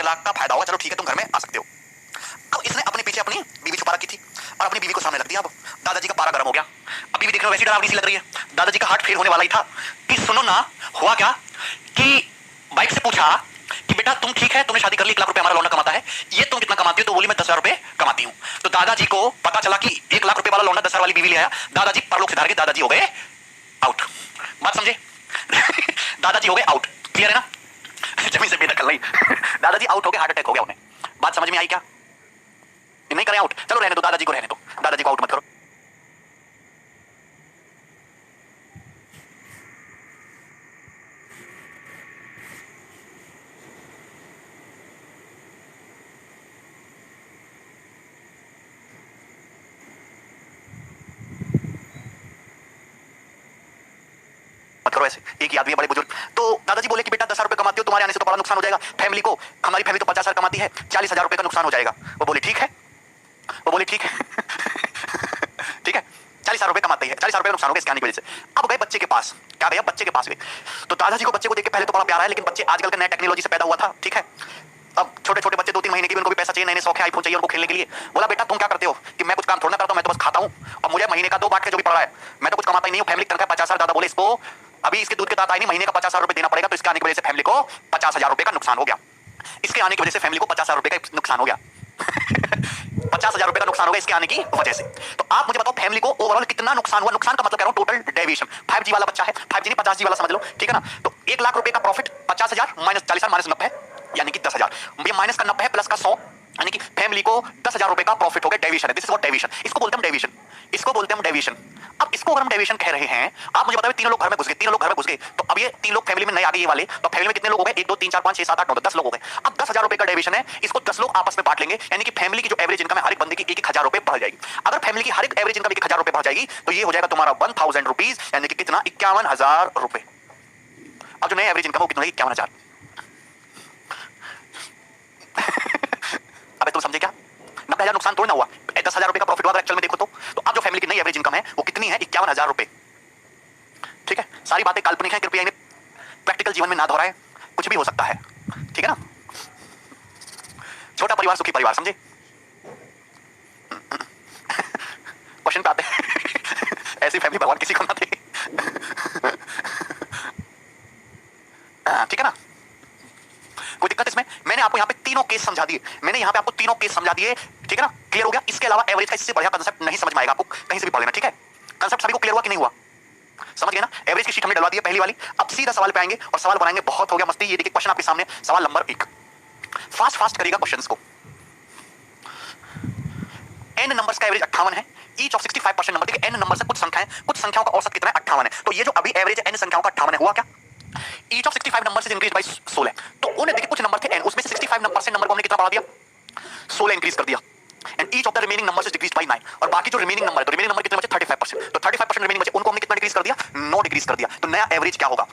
लाख का फायदा होगा, चलो ठीक है तुम घर में आ सकते हो। अब इसने अपने पीछे अपनी बीवी छुपा रखी थी और अपनी बीवी को सामने रख दिया। अब दादाजी का पारा गर्म हो गया। अब बीवी देखने में वैसी डरावनी सी लग रही है, दादाजी का हार्ट फेल होने वाला ही था कि सुनो ना, हुआ क्या कि बाइक से पूछा कि बेटा तुम ठीक है, तुमने शादी कर ली, 1 लाख रुपए हमारा लौंडा कमाता है, ये तुम कितना कमाती हो? तो बोली मैं 10,000 रुपए कमाती हूं। तो दादाजी को पता चला कि 1 लाख रुपए वाला लौंडा 10,000 वाली बीवी ले आया। दादाजी परलोक से धार के दादाजी हो गए आउट। बात समझे? दादाजी हो गए आउट। क्लियर है ना? जमीन से बेदखल नहीं। दादाजी आउट हो गए, हार्ट अटैक हो गया उन्हें। बात समझ में आई क्या? नहीं करें आउट, चलो रहने दो, दादाजी को रहने दो, दादाजी को आउट मत करो। ऐसे एक ही आदमी है, बड़े बुजुर्ग। तो दादाजी बोले कि बेटा 10,000 रुपए कमाती हो, तुम्हारे आने से तो बड़ा नुकसान हो जाएगा फैमिली को, हमारी फैमिली तो 50,000 कमाती है, 40,000 रुपए का नुकसान हो जाएगा। वो बोले ठीक है, वो बोले ठीक है। ठीक है, 40,000 रुपए कमाते हैं, 40,000 रुपए का नुकसान हो गया इसके आने की वजह से। अब गए बच्चे के पास, क्या गया? बच्चे के पास गए। तो दादाजी को बच्चे को देख के पहले तो बड़ा प्यारा है, लेकिन बच्चे आजकल के नए टेक्नोलॉजी से पैदा हुआ था, ठीक है। अब छोटे छोटे बच्चे 2-3 महीने के भी, उनको भी पैसा चाहिए, नए नए शौक है, आईफोन चाहिए उनको खेलने के लिए। बोला बेटा तुम क्या करते हो? कि मैं कुछ काम थोड़ा ना करता हूं, मैं तो बस खाता हूं और मुझे महीने का 2 बांट के जो भी पड़ रहा है, मैं तो कुछ कमाता ही नहीं हूं, फैमिली तनख्वाह 50,000। दादा बोले इसको अभी इसके दूध के दांत आए नहीं, महीने का 50,000 रुपए देना पड़ेगा। तो इसके आने की वजह से फैमिली को 50,000 रुपए का नुकसान हो गया। इसके आने की वजह से फैमिली को 50,000 रुपए का नुकसान हो गया। 50,000 रुपए का नुकसान हो गया इसके आने की वजह से। तो आप मुझे बताओ फैमिली को ओवरऑल कितना नुकसान हुआ? नुकसान का मतलब कह रहा हूं टोटल डेविएशन। 5G वाला बच्चा है, 5G नहीं 50G वाला समझ लो, ठीक है ना। तो 1 लाख रुपए का प्रॉफिट 50,000 माइनस 40,000 माइनस 90 यानी कि 10,000। ये माइनस का 90 प्लस का 100 यानी कि फैमिली को 10,000 रुपए का प्रॉफिट हो गया। डेविएशन है, दिस इज व्हाट डेविएशन, इसको बोलते हैं डेविएशन, इसको बोलते हैं डेविएशन। अब इसको अगर हम डेविएशन कह रहे हैं, आप मुझे बताओ तीनों लोग घर में घुस गए, तीनों लोग घर में घुस गए, तो अब ये 3 लोग फैमिली में नए आ गए ये वाले, तो फैमिली में कितने लोग हो गए? 1 2 3 4 5 6 7 8 9 10 लोग हो गए। अब 10,000 रुपए का डेविएशन है, इसको 10 लोग आपस में बांट लेंगे, यानी कि फैमिली की जो एवरेज इनकम है हर एक बंदे की 1,000 रुपए बढ़ जाएगी। अगर फैमिली की हर एक एवरेज इनकम 1,000 रुपए बढ़ जाएगी तो ये हो जाएगा तुम्हारा 1,000 रुपीज, यानी कि कितना? 51,000 रुपए। अब जो नए एवरेज इनकम है वो कितना? 51,000। अबे तुम समझे क्या? 90,000 नुकसान थोड़ी ना हुआ, 10,000 रुपए का प्रॉफिट हुआ अगर एक्चुअल में देखो तो। अब जो फैमिली की नई एवरेज इनकम है वो कितनी है? 51,000 रुपए। ठीक है, सारी बातें काल्पनिक हैं, कृपया इन्हें प्रैक्टिकल जीवन में ना दोहराएं, कुछ भी हो सकता है, ठीक है ना। छोटा परिवार सुखी परिवार, समझे? क्वेश्चन पे आते हैं। ऐसी फैमिली भगवान किसी को ना दे। ठीक है ना, कोई दिक्कत इसमें? मैंने आपको यहाँ पे तीनों केस समझा दिए, मैंने यहाँ पे आपको तीनों केस समझा दिए, ठीक है ना। क्लियर हो गया? इसके अलावा एवरेज का इससे बढ़िया कंसेप्ट नहीं समझ में आएगा आपको, कहीं से भी पढ़ लेना, ठीक है। कंसेप्ट सभी को क्लियर हुआ कि नहीं हुआ? समझ गए ना? एवरेज की शीट हमने डलवा दी है पहली वाली। अब सीधा सवाल पे आएंगे और सवाल बनाएंगे, बहुत हो गया मस्ती। ये देखिए क्वेश्चन आपके सामने, सवाल नंबर 1, फास्ट फास्ट करिएगा क्वेश्चंस को। n नंबर्स का एवरेज 58 है, ईच ऑफ 65% नंबर। देखिए n नंबर से कुछ संख्याएं, कुछ संख्याओं का औसत कितना है? 58 है। तो ये जो अभी एवरेज है n संख्याओं का 58 है, हुआ क्या? ईच ऑफ 65 नंबर से इंक्रीज बाय 16। तो उन्हें देखिए कुछ नंबर थे n, उसमें से 65% नंबर को हमने कितना बढ़ा दिया? 16 इंक्रीज कर दिया। And each of the remaining number is decrease by 9। और बाकी जो रिमेनिंग नंबर है, तो रिमेनिंग नंबर कितने बचे? 35%। तो 35% रिमेनिंग बचे, उनको हमने कितना डिक्रीज कर दिया? 9 डिक्रीज कर दिया। तो नया एवरेज क्या होगा?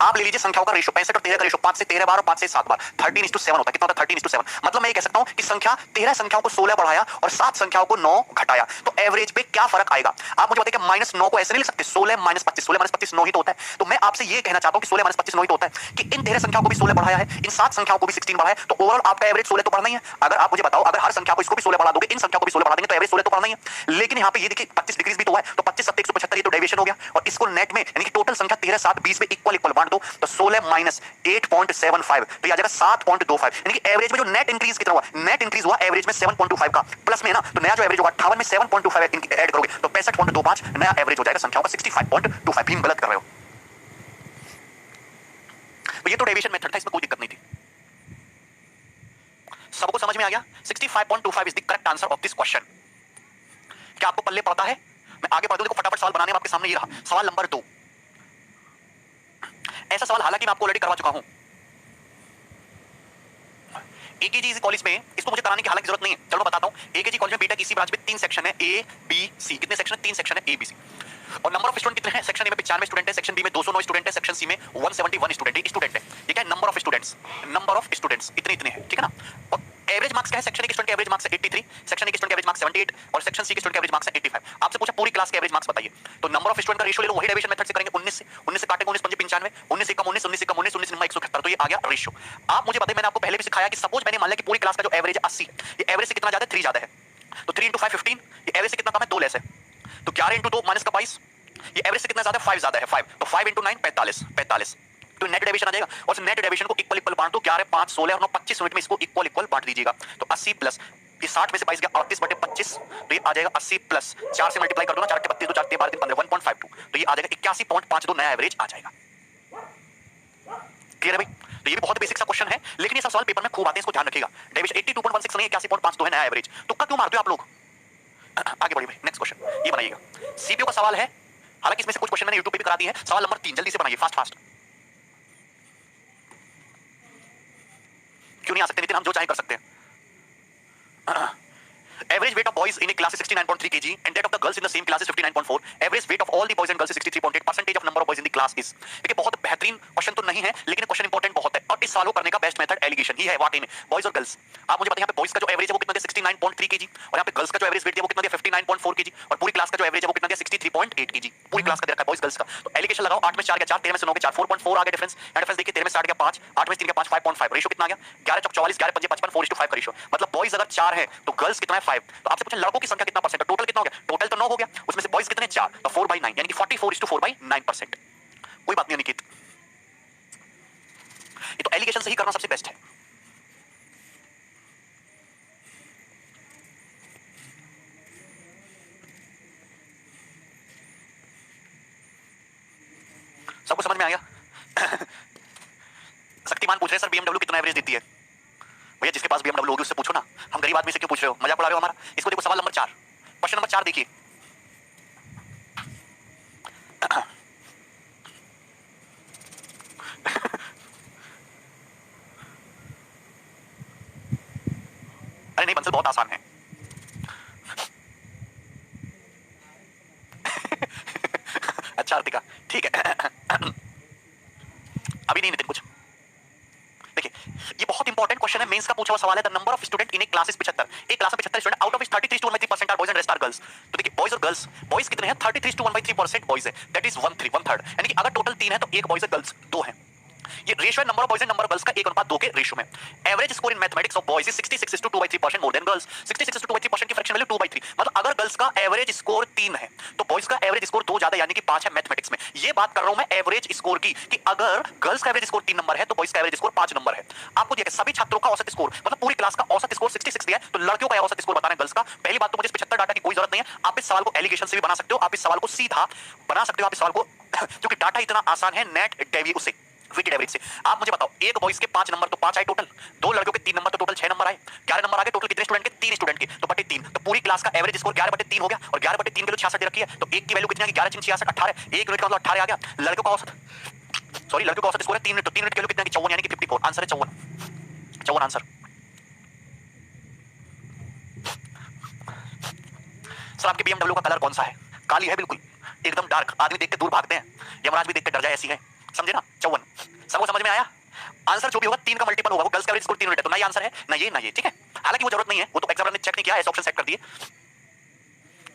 आप ले लीजिए संख्याओं का रेशो, 65 और 13 का रेशो 5 से 13 बार और 5 से 7 बार, 13:7 होता है। कितना होता है? 13:7। मतलब मैं ये कह सकता हूं कि संख्या 13 संख्याओं को 16 बढ़ाया और 7 संख्याओं को 9 घटाया, तो एवरेज पे क्या फर्क आएगा? आप मुझे बताइए कि -9 को ऐसे नहीं लिख सकते, 16 - 25, 16 - 25 9 ही तो होता है। तो मैं आपसे ये कहना चाहता हूं कि 16 - 25 9 ही तो होता है, कि इन 13 संख्याओं को भी 16 बढ़ाया है, इन 7 संख्याओं को भी 16 बढ़ाया है, तो ओवरऑल आपका एवरेज 16 तो बढ़ना ही है। अगर आप मुझे बताओ, अगर हर संख्या को इसको भी 16 बढ़ा दोगे, इन संख्या को भी 16 बढ़ा देंगे, तो एवरेज 16 तो बढ़ना ही है। लेकिन यहाँ पे ये देखिए 25 डिग्रीज भी तो है, तो 25 7 175, ये तो डेविएशन हो गया। और इसको नेट में यानी कि टोटल संख्या 13 7 20 में इक्वल बांट दो, तो 16 माइनस 8.75, तो आ जाएगा 7.25। यानी कि एवरेज में जो नेट इंक्रीज कितना हुआ? नेट इंक्रीज हुआ एवरेज में 7.25 का, प्लस में ना, तो नया जो एवरेज होगा 58 में 7.25 ऐड करोगे तो 65.25, नया एवरेज हो जाएगा संख्याओं का 65.25। भी गलत कर रहे हो, तो ये तो डेविएशन मेथड था, इसमें कोई दिक्कत नहीं थी। सबको समझ में आ गया? 65.25 is the correct answer of this question. क्या आपको पल्ले पड़ता है? मैं आगे बढ़ दूं, देखो फटाफट सवाल बनाने में आपके सामने ये रहा। सवाल नंबर 2, ऐसा सवाल हालांकि मैं आपको ऑलरेडी करवा चुका हूं। एकेजी कॉलेज में इसको मुझे कराने की हालांकि जरूरत नहीं है, चलो बताता हूं। एकेजी कॉलेज में बीटेक इसी ब्रांच में 3 सेक्शन है, ए बी सी। कितने सेक्शन है? 3 सेक्शन है, ए बी सी। और नंबर ऑफ स्टूडेंट कितने हैं? सेक्शन ए में 95 स्टूडेंट है, सेक्शन बी में 209 स्टूडेंट है, सेक्शन सी में 171 स्टूडेंट है। ये क्या है? Number of students, number of students इतने इतने हैं, ठीक है ना। और एवरेज मार्क्स क्या है? सेक्शन ए के स्टूडेंट के एवरेज मार्क्स 83, सेक्शन ए के स्टूडेंट के एवरेज मार्क्स 78 और सेक्शन सी के स्टूडेंट के एवरेज मार्क्स 85। आपसे पूछा पूरी क्लास के एवरेज मार्क्स बताइए, तो नंबर ऑफ स्टूडेंट का रेशियो ले लो, वही डिवीजन मेथड से करेंगे। 19 से काटेंगे, 19 पंजे 95, 19 से कम 19, 19 से कम 19, 19 से 171, तो ये आ गया रेशियो। आप मुझे बताइए, मैंने आपको पहले भी सिखाया कि सपोज मैंने मान लिया कि पूरी क्लास का जो एवरेज 80 है, ये एवरेज से कितना ज्यादा है? 3 ज्यादा है, तो 3 × 5 15, ये एवरेज से कितना कम है? 2 लेस है, तो 11 × 2 माइनस का 22, ये एवरेज से कितना ज्यादा है? 5 ज्यादा है, 5, तो 5 × 9 45, तो नेट डेविएशन आ जाएगा, और नेट डेविएशन को इक्वल इक्वल बांट दो, 11 5 16 और 9 25 यूनिट में इसको इक्वल इक्वल बांट दीजिएगा, तो 80 प्लस ये 60 में से 22 गया 38/25, तो ये आ जाएगा 80 प्लस 4 से मल्टीप्लाई कर दो ना, 4 के 32, 2 4 के 12 15 1.52, तो ये आ जाएगा 81.52 नया एवरेज आ जाएगा। क्लियर है भाई? तो ये भी बहुत बेसिक सा क्वेश्चन है, लेकिन ये सब सवाल पेपर में खूब आते हैं, इसको ध्यान रखिएगा। डेविएशन 82.16 नहीं, 81.52 है नया एवरेज, तुक्का क्यों मारते हो आप लोग? आगे बढ़िए भाई, नेक्स्ट क्वेश्चन ये बनाइएगा। सीपीयू का सवाल है, हालांकि इसमें से कुछ क्वेश्चन मैंने यूट्यूब पे भी करा दिए हैं। सवाल नंबर 3 जल्दी से बनाइए, फास्ट फास्ट। क्यों नहीं आ सकते नितिन? हम जो चाहे कर सकते हैं। Average weight of boys in a class is 69.3 kg and that of the girls in the same class is 59.4. Average weight of all the boys and girls is 63.8. Percentage of number of boys in the class is. देखिए बहुत बेहतरीन question तो नहीं है, लेकिन question important बहुत है, और इस सवाल को करने का बेस्ट मेथड एलिगेशन ही है वाकई में। बॉयज और गर्ल्स, आप मुझे बताइए यहाँ पे बॉयज का जो एवरेज है वो कितना दिया? 69.3 kg, और यहाँ पे गर्ल्स का जो एवरेज वेट दिया वो कितना दिया? 59.4 kg, और पूरी क्लास का जो एवरेज है वो कितना दिया? 63.8 kg, पूरी क्लास का दे रखा है बॉयज गर्ल्स का। तो एलिगेशन लगाओ, 8 में 4 गया 4, 13 में से 9 गया 4, 4.4 आ गया डिफरेंस, एंड डिफरेंस देखिए 13 में 60 गया 5, 8 में 3 गया 5, 5.5, रेशियो कितना आ गया? 11 चौक 44, 11 पंजे 55, 4:5 का रेशियो, मतलब बॉयज अगर 4 है तो गर्ल्स कितना है? 5। तो आपसे पूछा लड़कों की संख्या कितना परसेंट है? टोटल कितना हो गया? टोटल तो 9 हो गया, उसमें से बॉयज कितने? 4, तो 4/9, यानी कि 44:4/9%। कोई बात नहीं निकित, ये तो एलिगेशन से ही करना सबसे बेस्ट है। सबको समझ में आ गया? शक्तिमान पूछ रहे सर BMW कितना एवरेज देती है? भैया जिसके पास BMW होगी उससे पूछो ना, हम गरीब आदमी से क्यों पूछ रहे हो? मजाक उड़ा रहे हो हमारा? इसको देखो सवाल नंबर 4, क्वेश्चन नंबर 4 देखिए। अरे नहीं बंसल, बहुत आसान है। अच्छा अर्तिका, ठीक है। अभी नहीं नितिन कुछ। देखिए ये बहुत इंपॉर्टेंट क्वेश्चन है, मेंस का पूछा हुआ सवाल है। The number of student in a class is 75, एक क्लास में 75 student, out of which 33 to 1/3% are boys and rest are girls. तो देखिए बॉयज और गर्ल्स, बॉयज कितने हैं? 33 to 1/3% बॉयज है, दैट इज 1/3, यानी कि अगर टोटल 3 है तो एक बॉयज है, गर्ल्स 2 है। ये रेशियो है number of boys and number of girls का 1:2 के रेशियो में। Average score in mathematics of boys is 66 to 2/3% more than girls. 66 to 2/3% की फ्रैक्शन वैल्यू 2/3, मतलब अगर गर्ल्स का एवरेज स्कोर 3 है तो बॉयज का एवरेज स्कोर 2 ज्यादा यानी कि 5 है मैथमेटिक्स में। ये बात कर रहा हूं मैं एवरेज स्कोर की, कि अगर गर्ल्स का एवरेज स्कोर 3 नंबर है तो बॉयज का एवरेज स्कोर 5 नंबर है। आपको दिया सभी छात्रों का औसत स्कोर, मतलब पूरी क्लास का औसत स्कोर 66 दिया है, तो लड़कियों का औसत स्कोर बताना है गर्ल्स का। पहली बात तो मुझे 75 डाटा की कोई जरूरत नहीं है, आप इस सवाल को एलिगेशन से भी बना सकते हो, आप इस सवाल को सीधा बना सकते हो, आप इस सवाल को क्योंकि डाटा इतना आसान है नेट डेविएशन से, वेटेड एवरेज से। आप मुझे बताओ एक बॉयज के 5 नंबर तो 5 आए टोटल, 2 लड़कियों के 3 नंबर तो टोटल 6 नंबर आए, 11 नंबर आ गए टोटल कितने स्टूडेंट के? 3 स्टूडेंट के, तो बटे 3, तो पूरी क्लास का एवरेज स्कोर 11/3 हो गया, और 11/3 के लिए 66 दे रखी है, तो एक की वैल्यू कितनी आ गई? 11 × 66 18, एक यूनिट का मतलब 18 आ गया। लड़कियों का औसत, सॉरी लड़कियों का औसत स्कोर है 3 यूनिट, तो 3 यूनिट की वैल्यू कितनी आ गई? 54, यानी कि 54, आंसर है 54 आंसर। सर आपके BMW का कलर कौन सा है? काली है बिल्कुल, एकदम डार्क, आदमी देख के दूर भागते हैं, यमराज भी देख के डर जाए ऐसी है, समझे ना? 54, सबको समझ में आया? आंसर जो भी होगा 3 का मल्टीपल होगा, वो गर्ल्स का एवरेज स्कोर 3 यूनिट है, तो ना ये आंसर है ना ये ना ये, ठीक है? हालांकि वो जरूरत नहीं है, वो तो एग्जामिनर ने चेक नहीं किया, ऐसे ऑप्शन सेट कर दिए।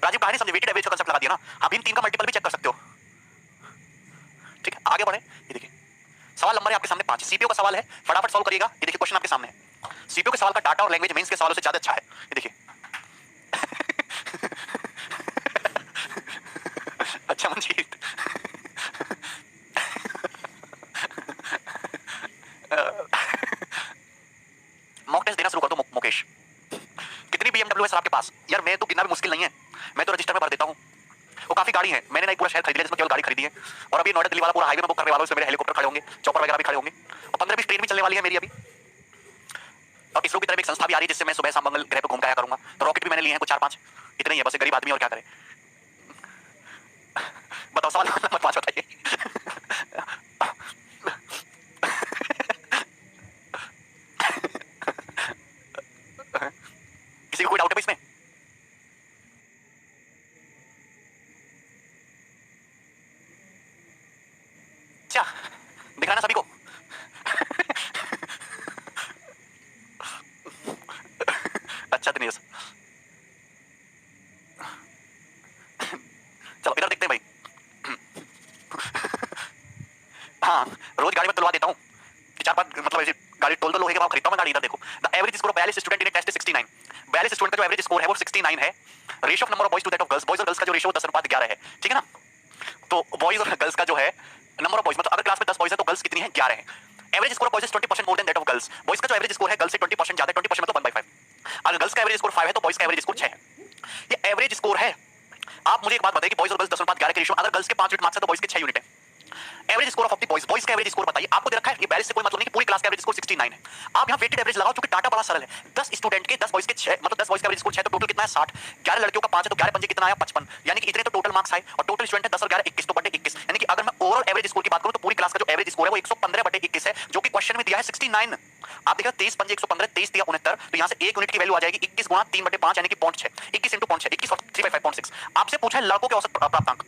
राजीव कहानी समझे, वेटेड एवरेज का कांसेप्ट लगा दिया ना, आप इन 3 का मल्टीपल भी चेक कर सकते हो, ठीक है? आगे बढ़े, ये देखिए सवाल नंबर है आपके सामने 5, सीपीयू का सवाल है, फटाफट सॉल्व करिएगा। ये देखिए क्वेश्चन आपके सामने है, सीपीयू के सवाल का डाटा और लैंग्वेज मेंस के सवालों से ज्यादा अच्छा है, ये देखिए। अच्छा मंजीत, मॉक टेस्ट देना शुरू कर दो मुकेश। कितनी BMW है सर आपके पास? यार मैं तो गिनना भी मुश्किल नहीं है, मैं तो रजिस्टर में भर देता हूँ। वो काफी गाड़ी है, मैंने ना एक पूरा शहर खरीद लिया जिसमें केवल गाड़ी खरीदी है, और अभी नोएडा दिल्ली वाला पूरा हाईवे में बुक करने वाला हूं, इसमें मेरे हेलीकॉप्टर खड़े होंगे, चॉपर वगैरह भी खड़े होंगे, और 15-20 ट्रेन भी चलने वाली है मेरी अभी। और इसरो की तरफ एक संस्था भी आ रही है जिससे मैं सुबह शाम मंगल ग्रह पे घूम के आया करूंगा, तो रॉकेट भी मैंने लिए हैं कुछ 4-5, इतने ही है बस, गरीब आदमी और क्या करे। बताओ सवाल नंबर 5 बताइए। किसी को कोई डाउट है इसमें? अच्छा दिखाना सभी को। कंटिन्यूअस। चलो इधर देखते हैं भाई। हाँ, रोज गाड़ी में तुलवा देता हूँ, 4-5 मतलब ऐसी गाड़ी टोल दो, लोहे के भाव खरीदता हूँ मैं गाड़ी। इधर देखो, the average score of 42 student in a test 69। 42 student का जो एवरेज स्कोर है वो 69 है। Ratio of number of boys to that of girls, boys और गर्ल्स का जो रेशियो 10:11 है, ठीक है ना। तो बॉयज और गर्ल्स का जो है नंबर ऑफ बॉयज, मतलब अगर क्लास में 10 बॉयज है तो गर्ल्स कितनी है, 11 है। Average score of boys is 20% more than that of girls. Boys का जो एवरेज स्कोर है गर्ल्स से 20% ज्यादा है, 20% मतलब 1/5। अगर गर्ल्स का एवरेज स्कोर 5 है तो बॉयज का एवरेज स्कोर 6 है। ये एवरेज स्कोर है। आप मुझे एक बात बताइए कि बॉयज और गर्ल्स 10:11 के रेशियो, अगर गर्ल्स के 5 यूनिट मार्क्स है तो बॉयज के 6 यूनिट है। Average score of the boys, boys का एवरेज स्कोर बताइए। आपको दे रखा है, ये 42 से कोई मतलब नहीं कि पूरी क्लास का एवरेज स्कोर 69 है। आप यहां वेटेड एवरेज लगाओ, क्योंकि डाटा बड़ा सरल है। 10 स्टूडेंट के 10 बॉयज के 6, मतलब 10 बॉयज का एवरेज स्कोर 6, तो टोटल कितना है 60। 11 लड़कियों का 5 है तो 11 पंजे कितना आया 55, यानी कि इतने तो टोटल मार्क्स आए। और टोटल स्टूडेंट है 10 और 11 21, तो बटे 21, यानी कि अगर मैं ओवरऑल एवरेज स्कोर की बात करूं तो पूरी क्लास का जो एवरेज स्कोर है वो 115/21 है, जो कि क्वेश्चन में दिया है 69। आप देखिए 23 पंजे 115, 23 दिया 69, तो यहां से 1 यूनिट की वैल्यू आ जाएगी 21 गुणा 3/5, यानी कि 0.6, 21 इंटू 0.6, 21 और 3/5, 0.6। आपसे पूछा है लड़कों के औसत प्राप्तांक,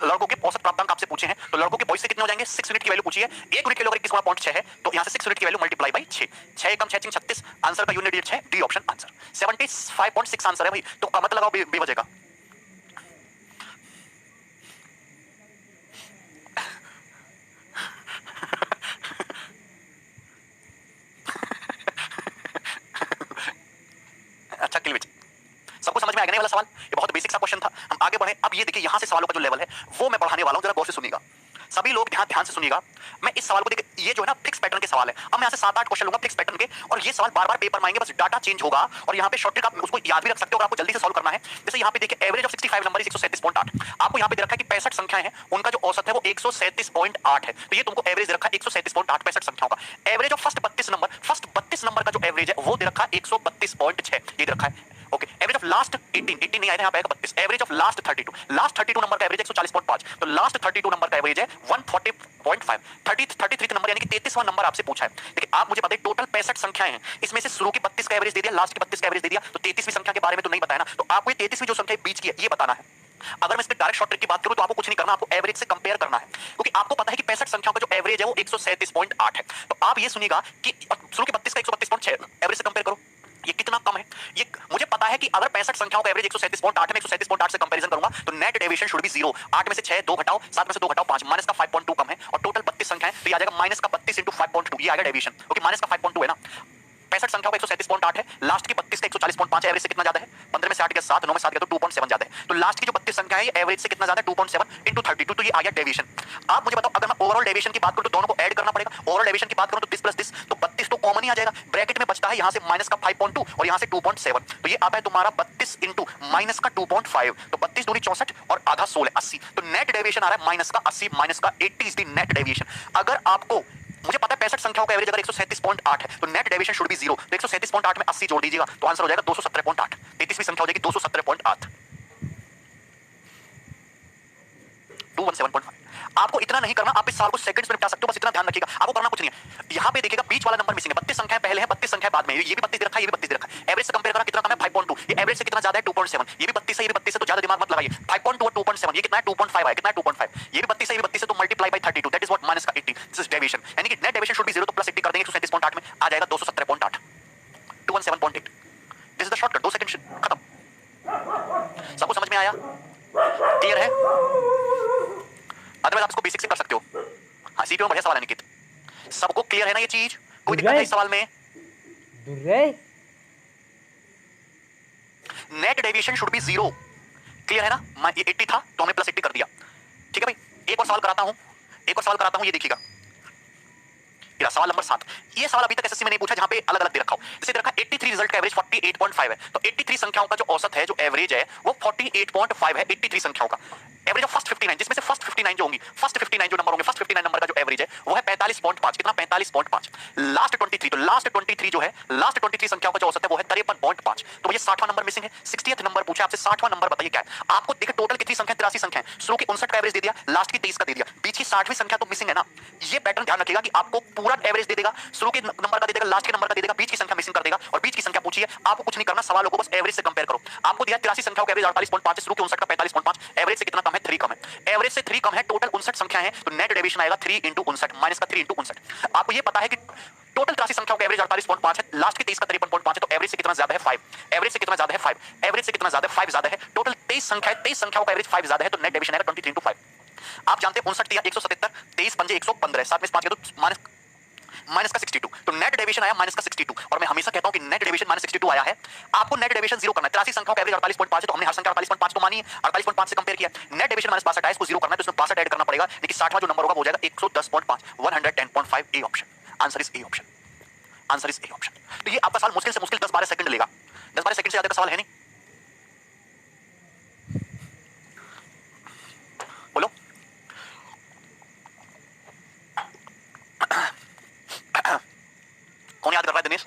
लड़कों के औसत प्राप्तांक आपसे पूछे हैं, तो लड़कों के बॉयज से कितने हो जाएंगे, 6 यूनिट की वैल्यू पूछी है। 1 यूनिट के लिए अगर 21 गुणा 0.6 है तो यहां से 6 यूनिट की value multiply by 6, 6 Ekam 6 3 36, answer का unit 6, D option answer. 75.6 answer है भाई, तो मत लगाओ बेवजह का। अच्छा क्लीवेज, सबको समझ में आ गया नहीं वाला सवाल? ये बहुत बेसिक सा क्वेश्चन था। हम आगे बढ़े। अब ये देखिए, यहां से सवालों का जो लेवल है वो मैं बढ़ाने वाला हूं, जरा गौर से सुनिएगा सभी लोग, ध्यान से सुनिएगा। मैं इस सवाल को देखिए, ये जो है ना फिक्स पैटर्न के सवाल है। अब मैं यहां से 7-8 क्वेश्चन लूंगा फिक्स पैटर्न के, और ये सवाल बार-बार पेपर में आएंगे, बस डाटा चेंज होगा। और यहां पे शॉर्ट ट्रिक आप उसको याद भी रख सकते हो, अगर आपको जल्दी से सॉल्व करना है। जैसे यहां पे देखिए, एवरेज ऑफ 65 नंबर इज 137.8। आपको यहां पे दे रखा है कि 65 संख्याएं हैं, उनका जो औसत है वो 137.8 है। तो ये तुमको एवरेज दे रखा है 137.8, 65 संख्याओं का। एवरेज ऑफ फर्स्ट 32 नंबर का जो एवरेज है वो दे रखा है 132.6, ये दे रखा है। ओके, एवरेज ऑफ लास्ट 18 नहीं आया था, यहां पे आएगा 32। एवरेज ऑफ लास्ट 32 नंबर का एवरेज 140.5, तो लास्ट 32 नंबर का एवरेज है 140.5। 33 नंबर यानी कि 33वां नंबर आपसे पूछा है। देखिए, आप मुझे बताइए टोटल 65 संख्याएं हैं, इसमें से शुरू की 32 का एवरेज दे दिया, लास्ट की 32 का एवरेज दे दिया, तो 33वीं संख्या के बारे में तो नहीं बताया ना। तो आपको ये 33वीं जो संख्या बीच की है ये बताना है। अगर मैं इसके डायरेक्ट शॉर्ट ट्रिक की बात करूं तो आपको कुछ नहीं करना, आपको एवरेज से कंपेयर करना है, क्योंकि आपको पता है कि 65 संख्याओं का जो एवरेज है वो 137.8 है। तो आप ये सुनिएगा कि शुरू की 32 का 132.6 एवरेज से कंपेयर करो, ये कितना कम है। ये मुझे पता है कि अगर 65 संख्याओं का एवरेज 137.8 है, मैं 137.8 से कंपैरिजन करूंगा तो नेट डेविएशन शुड बी 0। 8 में से 6 2 घटाओ, 7 में से 2 घटाओ 5, माइनस का 5.2 कम है। और टोटल 32 संख्याएं, तो ये आ जाएगा माइनस का 32 इंटू 5.2, ये आ गया डेविएशन, क्योंकि माइनस का 5.2 है ना। 65 संख्याओं का 137.8 है, लास्ट की 32 का 140.5 है, एवरेज से कितना ज्यादा है? 15 में से 8 गया 7, 9 में 7 गया तो 2.7 ज्यादा है। तो लास्ट की जो 32 संख्या है ये एवरेज से कितना ज्यादा है? 2.7 इंटू 32, तो ये आ गया डेविएशन। आप मुझे बताओ, अगर मैं ओवरऑल डेविएशन की बात करूं तो दोनों को ऐड करना पड़ेगा। ओवरऑल डेविएशन की बात करूं तो दिस प्लस दिस, तो 32 तो कॉमन ही आ जाएगा। ब्रैकेट में बचता है यहां से माइनस का 5.2 और यहां से 2.7, तो ये आता है तुम्हारा 32 इंटू माइनस का 2.5, तो 32 दूनी 64 और आधा 16, 80। तो नेट डेविएशन आ रहा है माइनस का 80, माइनस का 80 इज द नेट डेविएशन। अगर आपको, मुझे पता है 65 संख्याओं का एवरेज अगर 137.8 है तो नेट डेविएशन शुड बी 0, तो 137.8 में 80 जोड़ दीजिएगा तो आंसर हो जाएगा 217.8। 33वीं संख्या हो जाएगी 217.8, 217.5। आपको इतना नहीं करना, आप इस साल को सेकंड्स में निपटा सकते हो, बस इतना ध्यान रखिएगा, आपको करना कुछ नहीं है। यहां पे देखिएगा बीच वाला नंबर मिसिंग है, 32 संख्याएं पहले है, 32 संख्याएं बाद में, ये भी 32 दे रखा है, ये भी 32 दे रखा है। एवरेज से कंपेयर करना, कितना कम है? 5.2। ये एवरेज से कितना ज्यादा है? 2.7। ये भी 32 है, ये भी 32 है, तो ज्यादा दिमाग मत लगाइए। 5.2 और 2.7 ये कितना है? 2.5 है, कितना है? 2.5। ये भी 32 है, ये भी 32 है, तो multiply by 32, that is what minus का 80, दिस इज डेविएशन। यानी कि नेट डेविएशन शुड बी 0, तो प्लस 80 कर देंगे 137.8 में, आ जाएगा 217.8, 217.8। This is the shortcut, 2 second खत्म। सबको समझ में आया? क्लियर है? अदरवाइज आप इसको बेसिक से कर सकते हो। हाँ, सीपीयू में बढ़िया सवाल है निकित। सबको क्लियर है ना ये चीज? कोई दिक्कत है इस सवाल में? Net deviation should be 0, clear है ना? ये 80 था तो हमने प्लस 80 कर दिया, ठीक है भाई। एक और सवाल कराता हूं, ये देखिएगा, सवाल नंबर 7। ये सवाल अभी तक एसएससी में नहीं पूछा जहां पे अलग अलग दे रखा हो। जैसे दे रखा 83 रिजल्ट का एवरेज 48.5 है, तो 83 संख्याओं का जो औसत है, जो एवरेज है वो 48.5 है। 83 संख्याओं का एवरेज ऑफ फर्स्ट 59, जिसमें से फर्स्ट 59 जो होंगी, फर्स्ट 59 जो नंबर होंगे, फर्स्ट 59 नंबर का जो एवरेज है वो है 45.5, कितना? 45.5। लास्ट 23, तो लास्ट 23 जो है, लास्ट 23 संख्याओं का जो औसत है वो है 53.5, तो ये 60वां नंबर मिसिंग है। 60th नंबर पूछा आपसे, 60वां नंबर बताइए क्या है? आपको देखिए टोटल कितनी संख्या? 83 संख्या है। शुरू की 59 का एवरेज दे दिया, लास्ट की 23 का दे दिया, बीच की 60वीं संख्या तो मिसिंग है ना। ये पैटर्न ध्यान रखिएगा कि आपको पूरा एवरेज दे देगा, शुरू के नंबर का दे देगा, लास्ट के नंबर का दे देगा, बीच की संख्या मिसिंग कर देगा, और बीच एवरेज की संख्या पूछी है, आपको कुछ नहीं करना, सवालों को बस एवरेज से कंपेयर करो। आपको दिया 83 संख्याओं का एवरेज 48.5 है, शुरू के 59 का 45.5, एवरेज से कितना कम है? 3 कम है। एवरेज से 3 कम है, टोटल 59 संख्या है, तो नेट डेविएशन आएगा 3 into 59 माइनस का 3 into 59। आपको ये पता है कि टोटल 83 संख्याओं का एवरेज 48.5 है, लास्ट के 23 का 53.5 है, तो एवरेज से कितना ज्यादा है? 5। एवरेज से कितना ज्यादा है? 5। एवरेज से कितना ज्यादा है? 5 ज्यादा है। टोटल 23 संख्या है, 23 संख्याओं का एवरेज 5 ज्यादा है, तो नेट डेविएशन आएगा 23 into 5। आप जानते हैं 59 दिया 177, 23 पंजे 115, 7 में 5 के तो माइनस का 62, तो नेट डेविएशन आया माइनस का 62। और मैं हमेशा कहता हूं कि नेट डेविएशन माइनस 62 आया है, आपको नेट डेविएशन जीरो करना है। 83 संख्याओं का एवरेज 48.5 है, तो हमने हर संख्या 48.5 को मानी है, 48.5 से कंपेयर किया। नेट डेविएशन माइनस 62 है, इसको जीरो करना है, तो इसमें 62 ऐड करना पड़ेगा, लेकिन 60वां जो नंबर होगा वो हो जाएगा 110.5, 110.5। A option, answer is A option, answer is A option. तो ये आपका सवाल मुश्किल से मुश्किल 10-12 सेकंड लेगा, 10-12 सेकंड से ज्यादा का सवाल है नहीं। बोलो कौन याद कर रहा है? दिनेश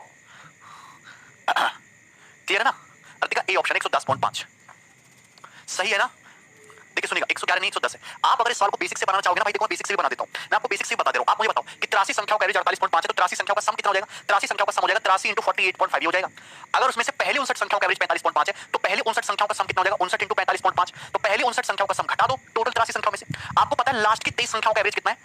क्लियर है ना? अर्तिका ए ऑप्शन 110.5 सही है ना? देखिए सुनिएगा, 111 नहीं 110 है। आप अगर इस सवाल को बेसिक से बनाना चाहोगे ना भाई, देखो मैं बेसिक से भी बना देता हूं, मैं आपको बेसिक से बता दे रहा हूं। आप मुझे बताओ कि 83 संख्याओं का एवरेज 48.5 है, तो 83 संख्याओं का सम कितना हो जाएगा? 83 संख्याओं का सम हो जाएगा 83 into 48.5 ये हो जाएगा। अगर उसमें से पहले 59 संख्याओं का एवरेज 45.5 है, तो पहले 59 संख्याओं का सम कितना हो जाएगा? 59 into 45.5, तो पहले 59 संख्याओं का सम घटा दो टोटल 83 संख्याओं में से। आपको पता है लास्ट की 23 संख्याओं का एवरेज कितना है?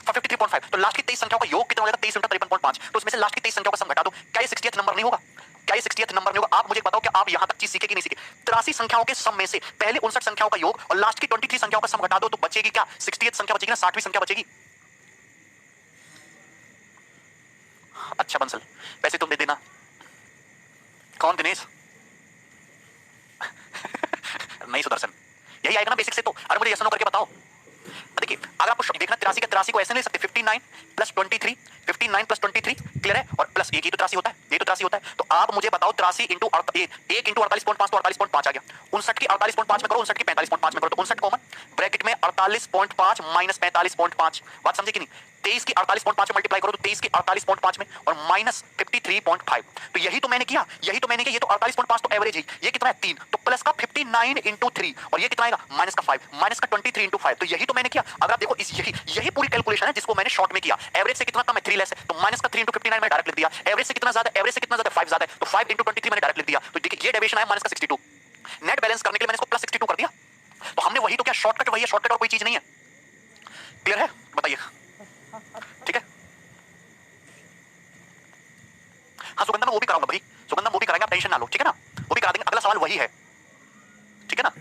53.5, तो लास्ट की 23 संख्याओं का योग कितना हो जाएगा? 23 into 53.5, तो उसमें से लास्ट की 23 संख्याओं का सम घटा दो। क्या ये 60th नंबर नहीं होगा? क्या ये 60th नंबर नहीं होगा? आप मुझे बताओ कि आप यहां तक चीज सीखे कि नहीं सीखे? 83 संख्याओं के सम में से पहले 59 संख्याओं का योग और लास्ट की 23 संख्याओं का सम घटा दो, तो बचेगी क्या? 60th संख्या बचेगी ना, 60वीं संख्या बचेगी। अच्छा बंसल, पैसे तुम दे देना। कौन? दिनेश नहीं सुदर्शन, यही आएगा ना बेसिक से। तो अरे मुझे यस नो करके बताओ। देखिए अगर आपको देखना 83 के 83 को ऐसे ले सकते 59 प्लस 23, 59 प्लस 23 क्लियर है, और प्लस एक ही तो 83 होता है, ये तो 83 होता है। तो आप मुझे बताओ 83 इंटू 1 इंटू 48.5, तो 48.5 आ गया। 59 की 48.5 में करो, 59 की 45.5 में करो, तो 59 कॉमन, ब्रैकेट में 48.5 माइनस 45.5, बात समझे कि नहीं? 23 की 48.5 में मल्टीप्लाई करो, तो 23 की 48.5 में और माइनस 53.5, तो यही तो मैंने किया, यही तो मैंने किया। ये तो 48.5 तो एवरेज है, ये कितना है? 3, तो प्लस का 59 इंटू 3, और ये कितना आएगा? माइनस का 5, माइनस का 23 इंटू 5, तो यही तो मैंने किया। अगर आप देखो यही पूरी कैलकुलेशन है जिसको मैंने शॉर्ट में किया। एवरेज से कितना कम है? 3 लेस है, तो माइनस का 3 इंटू 59 मैंने डायरेक्ट लिख दिया। एवरेज से कितना ज्यादा? एवरेज से कितना ज्यादा? 5 ज्यादा है, तो 5 इंटू 23 मैंने डायरेक्ट लिख दिया। तो देखिए ये डेविएशन आया माइनस का 62। नेट बैलेंस करने के लिए मैंने इसको प्लस 62 कर दिया। तो हमने वही तो क्या, शॉर्टकट वही है, शॉर्टकट और कोई चीज नहीं है। क्लियर है? बताइए। ठीक है, हाँ सुगंधा मैं वो भी कराऊंगा भाई, सुगंधा वो भी कराएंगे, आप टेंशन ना लो, ठीक है ना? वो भी करा देंगे, अगला सवाल वही है, ठीक है ना?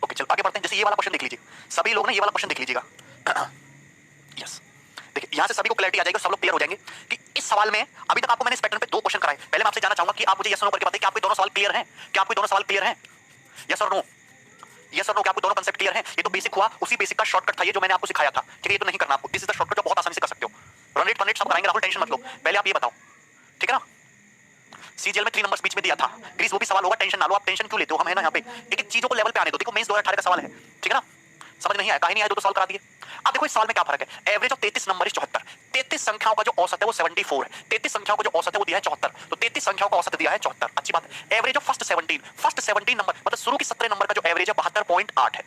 ओके चल आगे बढ़ते हैं। जैसे ये वाला क्वेश्चन देख लीजिए, सभी लोग ना ये वाला क्वेश्चन देख लीजिएगा। यस देखिए, यहां से सभी को क्लैरिटी आ जाएगी, सब लोग क्लियर हो जाएंगे कि इस सवाल में अभी तक आपको मैंने इस पैटर्न पे 2 क्वेश्चन कराए। पहले मैं आपसे जानना चाहूंगा कि आप मुझे यस और नो करके बताइए कि आपके दोनों सवाल क्लियर हैं? क्या आपके दोनों सवाल क्लियर हैं? यस और नो, यस और नो, क्या आपको दोनों कांसेप्ट क्लियर हैं? ये तो बेसिक हुआ, उसी बेसिक का शॉर्टकट था ये जो मैंने आपको सिखाया था, ठीक है? ये तो नहीं करना आपको, दिस इज द शॉर्टकट जो बहुत आसानी से कर सकते हो। रन रेट सब कराएंगे, राहुल टेंशन मत लो। पहले आप ये बताओ, ठीक है ना? सीजीएल में 3 नंबर्स बीच में दिया था, ग्रीस वो भी सवाल होगा, टेंशन ना लो। आप टेंशन क्यों लेते हो? हम है ना यहाँ पे, एक एक चीजों को लेवल पे आने दो। देखो मेंस 2018 का सवाल है, ठीक है ना? समझ नहीं आया, कहीं नहीं आया तो सॉल्व करा दिए। अब देखो इस सवाल में क्या फर्क है? एवरेज ऑफ 33 नंबर इज 74, 33 संख्याओं का जो औसत है वो 74 है, 33 संख्याओं का जो औसत है वो दिया है 74, तो 33 संख्याओं का औसत दिया है 74, अच्छी बात है। एवरेज ऑफ फर्स्ट 17 नंबर, मतलब शुरू की 17 नंबर का जो एवरेज है 72.8 है,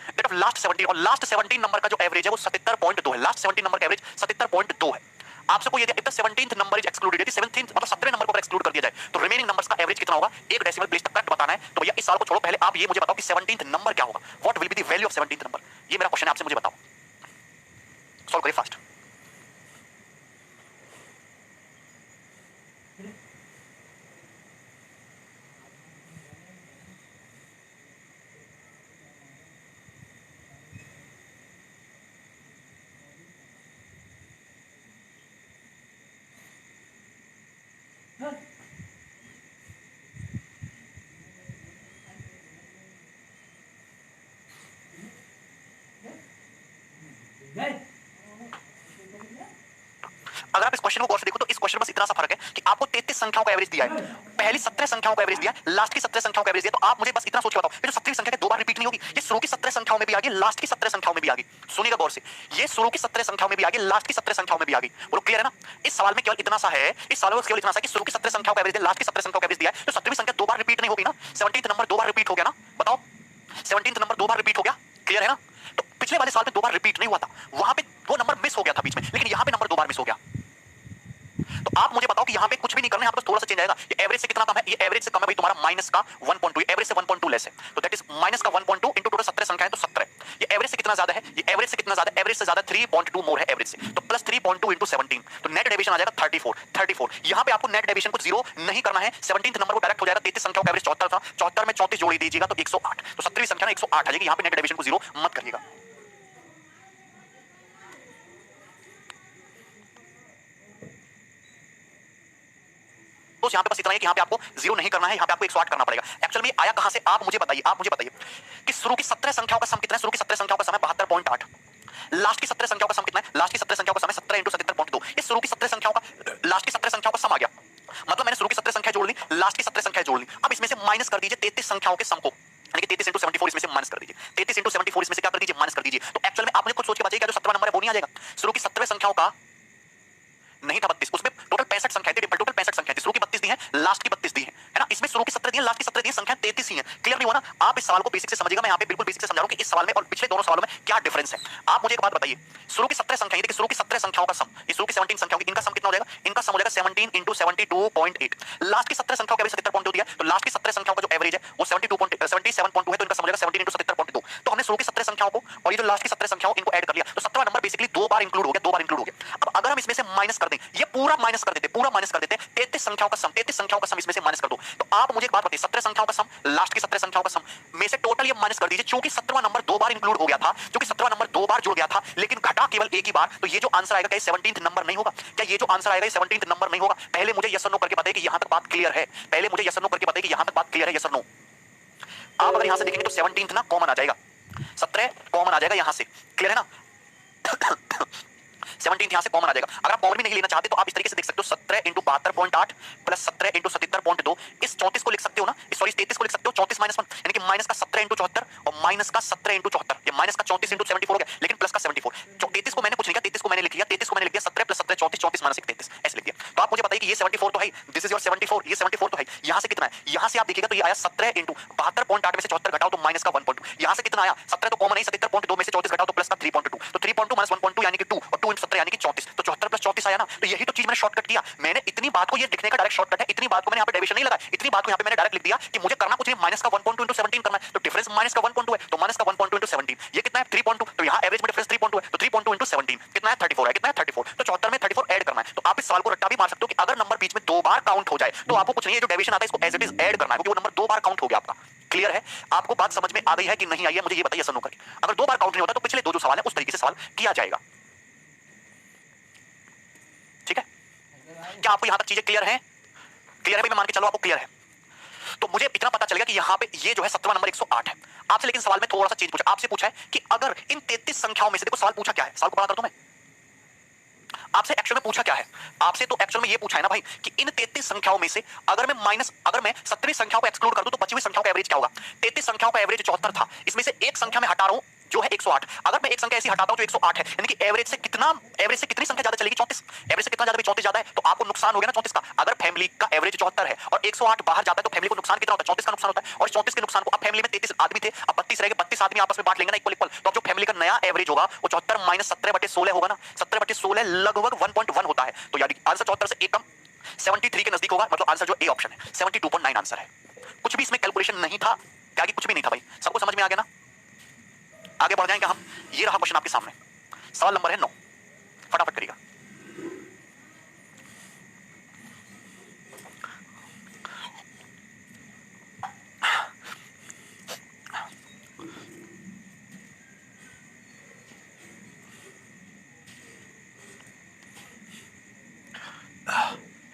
दैट ऑफ लास्ट 17, और लास्ट 17 नंबर का जो एवरेज है वो 77.2 है, लास्ट 17 नंबर का एवरेज 77.2 है। आपसे कोई यदि 17th नंबर इज एक्सक्लूडेड, यदि 17th मतलब 17 नंबर को एक्सक्लूड कर दिया जाए तो रिमेनिंग नंबर्स का एवरेज कितना होगा? एक डेसिमल प्लेस तक करेक्ट बताना है। तो भैया इस सवाल को छोड़ो, पहले आप ये मुझे बताओ कि 17th नंबर क्या होगा? What will be the value of 17th number? ये मेरा क्वेश्चन है आपसे, मुझे बताओ, सॉल्व करिए फास्ट। अगर आप इस क्वेश्चन को गौर से देखो तो इस क्वेश्चन में बस इतना सा फर्क है कि आपको 33 संख्याओं का एवरेज दिया है, पहली 17 संख्याओं का एवरेज दिया, लास्ट की 17 संख्याओं का एवरेज दिया। तो आप मुझे बस इतना सोच के बताओ, ये जो 17वीं संख्या है 2 बार रिपीट नहीं होगी? ये शुरू की 17 संख्याओं में भी आ गई, लास्ट की 17 संख्याओं में भी आ गई। सुनिएगा गौर से, ये शुरू की 17 संख्याओं में भी आ गई, लास्ट की 17 संख्याओं में भी आ गई। बोलो क्लियर है ना? इस सवाल में केवल इतना सा है, इस सवाल में केवल इतना सा कि शुरू की 17 संख्याओं का एवरेज दिया, लास्ट की 17 संख्याओं का एवरेज दिया, तो 17वीं संख्या 2 बार रिपीट नहीं होगी ना? 17th नंबर 2 बार रिपीट हो गया ना? बताओ 17th नंबर 2 बार रिपीट हो गया, क्लियर है ना? तो पिछले वाले साल में 2 बार रिपीट नहीं हुआ था, वहां पे वो नंबर मिस हो गया था बीच में, लेकिन यहां पे नंबर 2 बार मिस हो गया। आप मुझे बताओ कि यहाँ पे कुछ भी नहीं करना है, यहाँ पे थोड़ा सा चेंज आएगा। ये एवरेज से कितना कम है? ये एवरेज से कम है भाई तुम्हारा माइनस का 1.2, एवरेज से 1.2 लेस है, तो दैट इज माइनस का 1.2 इंटू टोटल 17 संख्या है तो 17। ये एवरेज से कितना ज्यादा है? ये एवरेज से कितना ज्यादा? एवरेज से ज्यादा 3.2 मोर है एवरेज से, तो प्लस 3.2 इंटू 17, तो नेट डेविएशन आ जाएगा 34। यहाँ पे आपको नेट डेविएशन को जीरो नहीं करना है, 17th नंबर को डायरेक्ट हो जाएगा। 33 संख्या का एवरेज 74 था, 74 में 34 जोड़ दीजिएगा तो 108, तो 17वीं संख्या ना 108 आ जाएगी। यहाँ पे नेट डेविएशन को जीरो मत करिएगा। तो यहाँ पे बस इतना है कि यहाँ पे आपको जीरो नहीं करना है, यहाँ पे आपको 108 करना पड़ेगा। एक्चुअल में आया कहां से? आप मुझे बताइए कि शुरू की 17 संख्याओं का सम कितना है? शुरू की 17 संख्याओं का सम है 72.8। लास्ट की 17 संख्याओं का सम कितना है? लास्ट की 17 संख्याओं का सम है 17 इंटू 77.2। ये शुरू की 17 संख्याओं का, लास्ट की 17 संख्याओं का सम आ गया। मतलब मैंने शुरू की 17 संख्या जोड़ ली, लास्ट की 17 संख्या जोड़ ली। अब इसमें से माइनस कर दीजिए 33 संख्याओं के सम को, यानी कि 33 इंटू 74 इसमें से माइनस कर दीजिए। 33 इंटू 74 इसमें से क्या कर दीजिए? माइनस कर दीजिए। तो एक्चुअल में आपने कुछ सोच के बताइए, क्या जो 17वां नंबर है वो नहीं आ जाएगा? शुरू की 17 संख्याओं का नहीं था 32, उसमें टोटल 65 संख्या थी, टोटल 65 संख्या थी। शुरू की 32 दी है, लास्ट की 32 दी है ना? इसमें शुरू की 17 दी है, लास्ट की 17 दी है, संख्या 33 ही है। क्लियर नहीं हुआ ना? आप इस सवाल को बेसिक से समझिएगा, मैं यहाँ पे बिल्कुल बेसिक से समझा रहा हूँ कि इस सवाल में और पिछले दोनों सवालों में क्या डिफरेंस है। आप मुझे एक बात बताइए, शुरू की 17 संख्या, देखिए शुरू की 17 संख्याओं का सम, ये शुरू की 17 संख्याओं की, इनका सम कितना हो जाएगा? इनका सम हो जाएगा 17 इंटू 72.8। लास्ट की 17 संख्याओं का एवरेज 77.2 दिया, तो लास्ट की 17 संख्याओं का जो एवरेज है वो 77.2 है, तो इनका सम हो जाएगा 17 इंटू 77.2। तो हमने शुरू की 17 संख्याओं को और ये जो लास्ट की 17 संख्याओं इनको ऐड कर लिया, तो 17वां नंबर बेसिकली दो बार इंक्लूड हो गया, दो बार इंक्लूड हो गया। अब अगर हम इसमें से माइनस कर दें, ये पूरा माइनस कर देते, पूरा माइनस कर देते, 33 संख्याओं का सम, 33 संख्याओं का सम इसमें से माइनस कर दो। तो आप मुझे एक बात बताइए, 17 संख्याओं का सम, लास्ट की 17 संख्याओं का सम में से टोटल ये माइनस कर दीजिए। क्योंकि 17वां नंबर दो बार इंक्लूड हो गया था, क्योंकि 17वां नंबर दो बार जुड़ गया था, लेकिन घटा केवल एक ही बार, तो ये जो आंसर आएगा क्या 17th नंबर नहीं होगा? क्या ये जो आंसर आएगा 17th नंबर नहीं होगा? पहले मुझे यस और नो करके बताइए कि यहां तक बात क्लियर है। पहले मुझे यस और नो करके बताइए कि यहां तक बात क्लियर है, यस और नो। आप अगर यहां से देखेंगे तो 17th ना कॉमन आ जाएगा, 17 कॉमन आ जाएगा यहां से। क्लियर है ना? 17 यहां से कॉमन आ जाएगा। अगर आप कॉमन भी नहीं लेना चाहते तो आप इस तरीके से देख सकते हो, 17 इंटू 72.8 प्लस 17 इंटू 77.2, इस 34 को लिख सकते हो ना, सॉरी 33 को लिख सकते हो, 34 माइनस 1, यानी कि माइनस का 17 इंटू 74 और माइनस का 17 इंटू 74, ये माइनस का 34 इंटू 74 हो गया, लेकिन प्लस का 74। 33 को मैंने कुछ नहीं किया, 33 को मैंने लिख लिया, 33 को मैंने लिख दिया 17 प्लस 17 34, 34 माइनस 33 ऐसे लिख दिया। तो आप मुझे बताइए कि ये 74 तो है, दिस इज योर 74, ये 74 तो है। यहां से कितना है? यहां से आप देखिएगा तो ये आया 17 इंटू 72.8 में से 74 घटाओ तो माइनस का 1.2। यहां से कितना आया? 17 तो कॉमन है, 77.2 में से 34 घटाओ तो प्लस का 3.2, तो 3.2 माइनस 1.2 यानी कि 2, और 2 इंटू 17 यानी कि 34, तो 74 प्लस 34 आया ना? तो यही तो चीज मैंने शॉर्टकट किया। मैंने इतनी बात को, ये लिखने का डायरेक्ट शॉर्टकट है, इतनी बात को मैंने यहाँ पे डेविएशन नहीं लगाया, इतनी बात को यहाँ पे मैंने डायरेक्ट लिख दिया कि मुझे करना कुछ नहीं, माइनस का 1.2 इंटू 17 करना है, तो डिफरेंस माइनस का 1.2 है, तो माइनस का 1.2 इंटू 17, ये कितना है? 3.2, तो यहाँ एवरेज में डिफरेंस 3.2 है, तो 3.2 इंटू 17 कितना है? 34 है, कितना है? 34, तो 74 में 34 ऐड करना है। तो आप इस सवाल को रट्टा भी मार सकते हो कि अगर नंबर बीच में दो बार काउंट हो जाए तो आपको कुछ नहीं है, जो डेविएशन आता है इसको एज इट इज ऐड करना है, क्योंकि वो नंबर दो बार काउंट हो गया आपका। क्लियर है? आपको बात समझ में आ गई है कि नहीं आई है? मुझे ये बताइए सनो करके। अगर दो बार काउंट नहीं होता तो पिछले दो जो सवाल है उस तरीके से सवाल किया जाएगा। ठीक है? क्या आपको यहां तक चीजें क्लियर है? क्लियर है भाई? मैं मान के चलो आपको क्लियर है। तो मुझे इतना पता चल गया कि यहां पे ये जो है 17वां नंबर 108 है। आपसे लेकिन सवाल में थोड़ा सा चीज पूछा, आपसे पूछा है कि अगर इन 33 संख्याओं में से, देखो सवाल पूछा क्या है, सवाल को पढ़ा कर दूं मैं आपसे। एक्चुअल में पूछा क्या है आपसे? तो एक्चुअल में ये पूछा है ना भाई कि इन 33 संख्याओं में से अगर मैं 17वीं संख्याओं को एक्सक्लूड कर दूं तो 25वीं संख्याओं का एवरेज क्या होगा? 33 संख्याओं का एवरेज 74 था, इसमें से एक संख्या में हटा रहा हूं जो है 108। अगर मैं एक संख्या ऐसी हटाता हूं जो 108 है, यानी कि एवरेज से कितनी संख्या ज्यादा चलेगी? 34। एवरेज से कितना ज्यादा? 34 ज्यादा है, तो आपको नुकसान हो गया ना 34 का। अगर फैमिली का एवरेज 74 है और 108 बाहर जाता है तो फैमिली को नुकसान कितना होता है? 34 का नुकसान होता है। और 34 के नुकसान को, अब फैमिली में 33 आदमी थे, अब 32 रह गए, 32 आदमी आपस में बांट लेंगे ना इक्वल इक्वल, तो अब जो फैमिली का नया एवरेज होगा वो 74 माइनस 17/16 होगा ना। 17/16 लगभग 1.1 होता है, तो यानी आंसर 74 से एक कम 73 के नजदीक होगा। मतलब आंसर जो ए ऑप्शन है 72.9 आंसर है। कुछ भी इसमें कैलकुलेशन नहीं था, क्या कि कुछ भी नहीं था भाई, सबको समझ में आ गया ना? आगे बढ़ जाएंगे हम। ये रहा क्वेश्चन आपके सामने, सवाल नंबर है 9, फटाफट करिएगा।